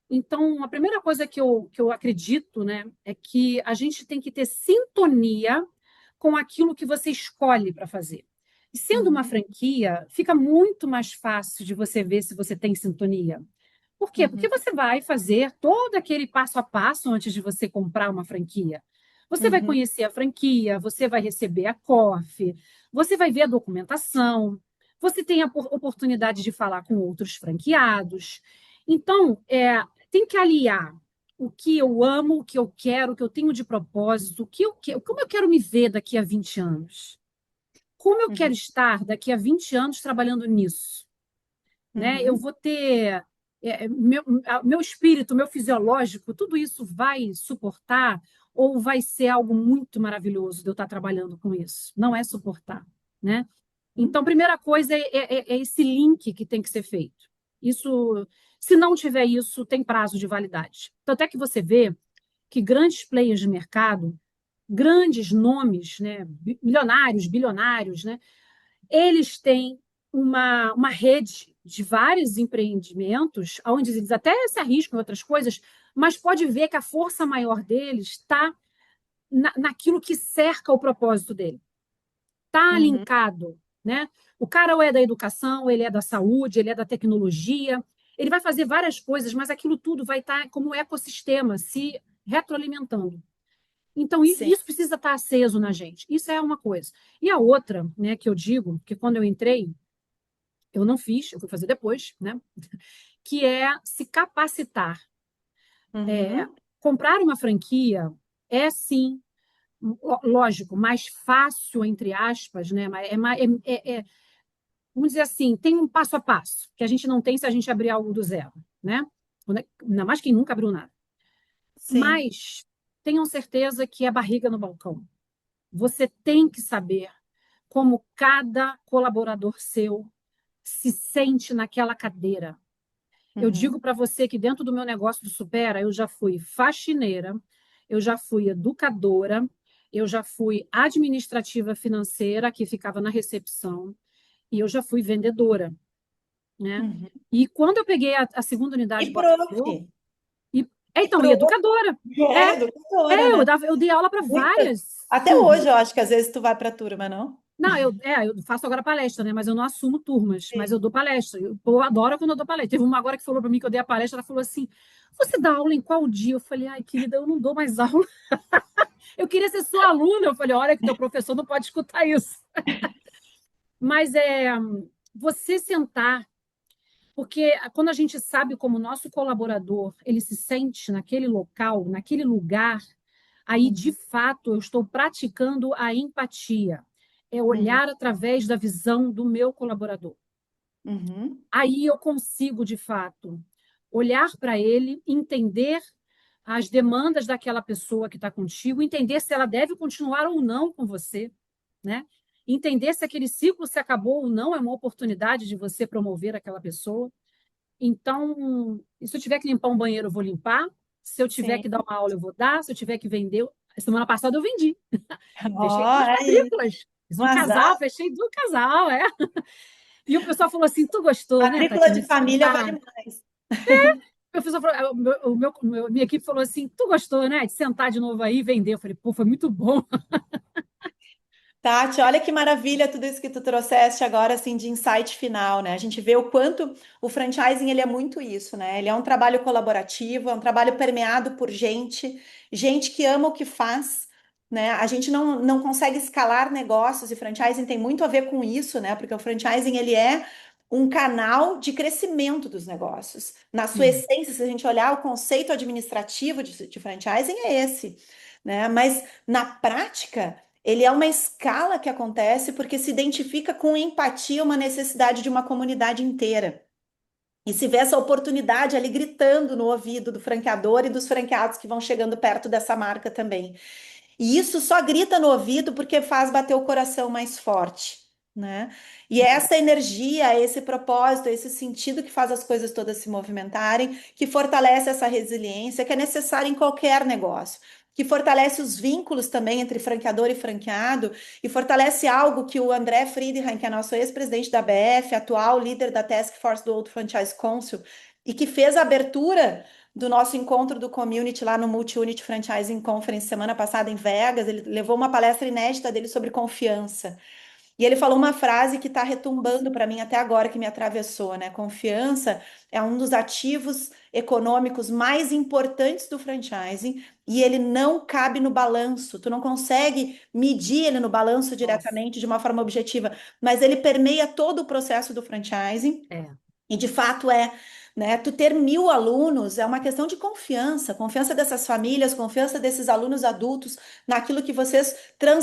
Então, a primeira coisa que eu acredito, né, é que a gente tem que ter sintonia com aquilo que você escolhe para fazer. E sendo uma uhum, franquia, fica muito mais fácil de você ver se você tem sintonia. Por quê? Porque uhum, você vai fazer todo aquele passo a passo antes de você comprar uma franquia. Você vai uhum, conhecer a franquia, você vai receber a COF, você vai ver a documentação, você tem a oportunidade de falar com outros franqueados. Então, tem que aliar o que eu amo, o que eu quero, o que eu tenho de propósito, como eu quero me ver daqui a 20 anos. Como eu uhum, quero estar daqui a 20 anos trabalhando nisso, né? Eu uhum, vou ter meu espírito, meu fisiológico, tudo isso vai suportar ou vai ser algo muito maravilhoso de eu estar trabalhando com isso? Não é suportar, né? uhum, Então, primeira coisa é esse link que tem que ser feito. Isso, se não tiver isso, tem prazo de validade. Tanto é que você vê que grandes players de mercado grandes nomes, né, milionários, bilionários, né, eles têm uma rede de vários empreendimentos, onde eles até se arriscam em outras coisas, mas pode ver que a força maior deles está naquilo que cerca o propósito dele. Está Uhum. linkado, né? O cara ou é da educação, ele é da saúde, ele é da tecnologia, ele vai fazer várias coisas, mas aquilo tudo vai estar como um ecossistema se retroalimentando. Então, Sim. isso precisa estar aceso na gente. Isso é uma coisa. E a outra, né, que eu digo, que quando eu entrei, eu não fiz, eu fui fazer depois, né, que é se capacitar. Uhum. Comprar uma franquia é, sim, lógico, mais fácil, entre aspas, né, mas vamos dizer assim, tem um passo a passo, que a gente não tem se a gente abrir algo do zero, né? Ainda mais quem nunca abriu nada. Sim. Mas tenham certeza que é barriga no balcão. Você tem que saber como cada colaborador seu se sente naquela cadeira. Eu digo Uhum. para você que dentro do meu negócio do Supera, eu já fui faxineira, eu já fui educadora, eu já fui administrativa financeira, que ficava na recepção, e eu já fui vendedora, né? Uhum. E quando eu peguei a segunda unidade E de prof. Botafogo, e, E então, e prof. educadora. É, educadora, Eu, né? eu dei aula para Muitas. várias Até turmas. hoje eu acho que às vezes tu vai para a turma, não? Não, eu faço agora palestra, né? Mas eu não assumo turmas, mas eu Sim. dou palestra. Eu adoro quando eu dou palestra. Teve uma agora que falou para mim que eu dei a palestra, ela falou assim: Você dá aula em qual dia? Eu falei, ai, querida, eu não dou mais aula. Eu queria ser sua aluna. Eu falei, olha, que teu professor não pode escutar isso. Mas você sentar, porque quando a gente sabe como o nosso colaborador ele se sente naquele local, naquele lugar, aí de Uhum. fato eu estou praticando a empatia. É Uhum. olhar através da visão do meu colaborador. Uhum. Aí eu consigo, de fato, olhar para ele, entender as demandas daquela pessoa que está contigo, entender se ela deve continuar ou não com você, né? Entender se aquele ciclo se acabou ou não, é uma oportunidade de você promover aquela pessoa. Então, se eu tiver que limpar um banheiro, eu vou limpar. Se eu tiver Sim. que dar uma aula, eu vou dar. Se eu tiver que vender, semana passada eu vendi. Fechei Ó, duas aí. matrículas. Fiz Um um casal, azar. fechei do casal, é. E o pessoal falou assim: Tu gostou, né, Matrícula Tatiana, de de família sentar? vale mais. O professor falou, minha equipe falou assim: Tu gostou, né, de sentar de novo aí e vender? Eu falei: Pô, foi muito bom. Tati, olha que maravilha tudo isso que tu trouxeste agora, assim, de insight final, né? A gente vê o quanto o franchising, ele é muito isso, né? Ele é um trabalho colaborativo, é um trabalho permeado por gente, gente que ama o que faz, né? A gente não consegue escalar negócios e franchising tem muito a ver com isso, né? Porque o franchising, ele é um canal de crescimento dos negócios. Na sua Sim, essência, se a gente olhar o conceito administrativo de franchising, é esse, né? Mas na prática ele é uma escala que acontece porque se identifica com empatia uma necessidade de uma comunidade inteira. E se vê essa oportunidade ali gritando no ouvido do franqueador e dos franqueados que vão chegando perto dessa marca também. E isso só grita no ouvido porque faz bater o coração mais forte, né? E é essa energia, esse propósito, esse sentido que faz as coisas todas se movimentarem, que fortalece essa resiliência que é necessária em qualquer negócio. Que fortalece os vínculos também entre franqueador e franqueado, e fortalece algo que o André Friedheim, que é nosso ex-presidente da BF, atual líder da Task Force do Old Franchise Council, e que fez a abertura do nosso encontro do community lá no Multi-Unit Franchising Conference semana passada em Vegas. Ele levou uma palestra inédita dele sobre confiança. E ele falou uma frase que está retumbando para mim até agora, que me atravessou, né? Confiança é um dos ativos econômicos mais importantes do franchising e ele não cabe no balanço. Tu não consegue medir ele no balanço nossa, diretamente de uma forma objetiva, mas ele permeia todo o processo do franchising. é, E de fato é, né? Tu ter 1.000 alunos é uma questão de confiança, confiança dessas famílias, confiança desses alunos adultos naquilo que vocês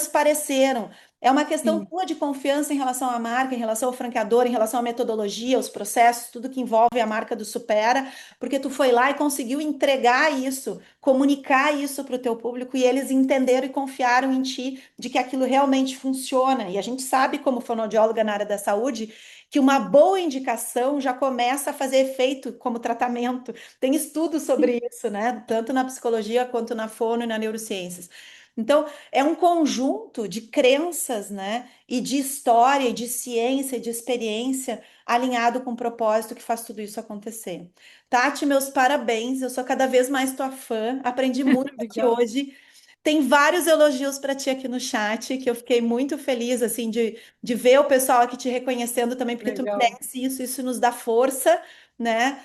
transpareceram. É uma questão sim, tua de confiança em relação à marca, em relação ao franqueador, em relação à metodologia, aos processos, tudo que envolve a marca do Supera, porque tu foi lá e conseguiu entregar isso, comunicar isso para o teu público e eles entenderam e confiaram em ti de que aquilo realmente funciona. E a gente sabe, como fonoaudióloga na área da saúde, que uma boa indicação já começa a fazer efeito como tratamento. Tem estudos sim, sobre isso, né? Tanto na psicologia quanto na fono e na neurociências. Então, é um conjunto de crenças, né? E de história, e de ciência, e de experiência alinhado com o propósito que faz tudo isso acontecer. Tati, meus parabéns. Eu sou cada vez mais tua fã. Aprendi muito aqui Obrigada. hoje. Tem vários elogios para ti aqui no chat, que eu fiquei muito feliz, assim, de ver o pessoal aqui te reconhecendo também, porque tu Legal. merece isso, isso nos dá força, né?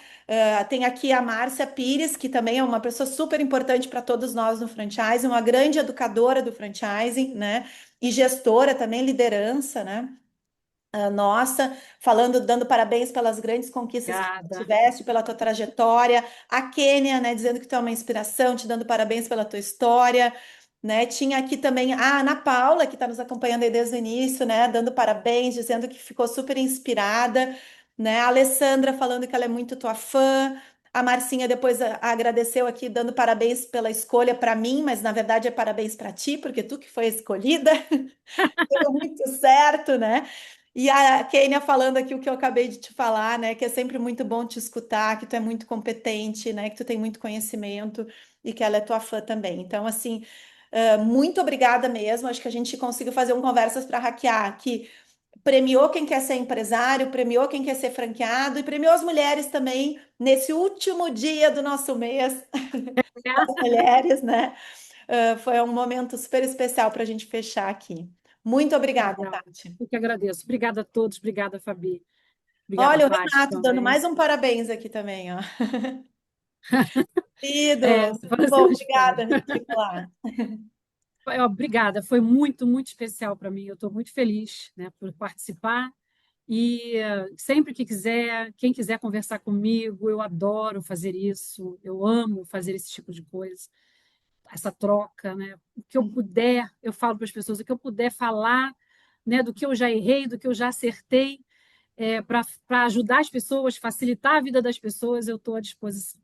Tem aqui a Márcia Pires, que também é uma pessoa super importante para todos nós no franchising, uma grande educadora do franchising, né? E gestora também, liderança, né? Nossa, falando, dando parabéns pelas grandes conquistas que tu Obrigada. tiveste, pela tua trajetória. A Kênia, né, dizendo que tu é uma inspiração, te dando parabéns pela tua história, né? Tinha aqui também a Ana Paula, que está nos acompanhando aí desde o início, né, dando parabéns, dizendo que ficou super inspirada, né? A Alessandra falando que ela é muito tua fã. A Marcinha depois agradeceu aqui, dando parabéns pela escolha para mim, mas na verdade é parabéns para ti, porque tu que foi a escolhida. Deu muito certo, né? E a Kênia falando aqui o que eu acabei de te falar, né? Que é sempre muito bom te escutar, que tu é muito competente, né? Que tu tem muito conhecimento e que ela é tua fã também. Então, assim, muito obrigada mesmo. Acho que a gente conseguiu fazer um Conversas para Hackear, que premiou quem quer ser empresário, premiou quem quer ser franqueado e premiou as mulheres também nesse último dia do nosso mês das mulheres, né? Foi um momento super especial para a gente fechar aqui. Muito obrigada, Legal. Tati. Eu que agradeço. Obrigada a todos. Obrigada, Fabi. Obrigada, Olha, o Paty, Renato dando também. mais um parabéns aqui também, ó. É, Querido, muito fazer bom, um espalho. obrigada, Nicolau. Obrigada, foi muito, muito especial para mim. Eu estou muito feliz, né, por participar. E sempre que quiser, quem quiser conversar comigo, eu adoro fazer isso. Eu amo fazer esse tipo de coisa, essa troca, né? O que eu puder, eu falo para as pessoas, o que eu puder falar, né, do que eu já errei, do que eu já acertei, para ajudar as pessoas, facilitar a vida das pessoas, eu estou à disposição.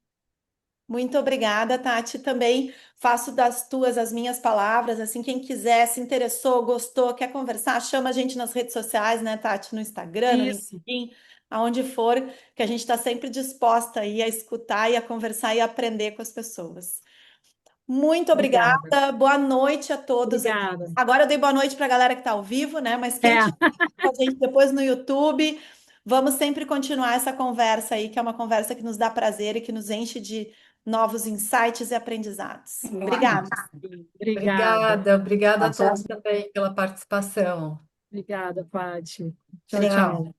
Muito obrigada, Tati. Também faço das tuas as minhas palavras. Assim, quem quiser, se interessou, gostou, quer conversar, chama a gente nas redes sociais, né, Tati? No Instagram, no Isso. LinkedIn, aonde for, que a gente está sempre disposta aí a escutar e a conversar e a aprender com as pessoas. Muito Obrigada. obrigada, boa noite a todos aqui. Obrigada. Agora eu dei boa noite para a galera que está ao vivo, né? Mas quem É, tiver com a gente depois no YouTube, vamos sempre continuar essa conversa aí, que é uma conversa que nos dá prazer e que nos enche de novos insights e aprendizados. Obrigada. obrigada. Obrigada, obrigada a Tchau, todos também pela participação. Obrigada, Paty. Tchau, Tchau. tchau.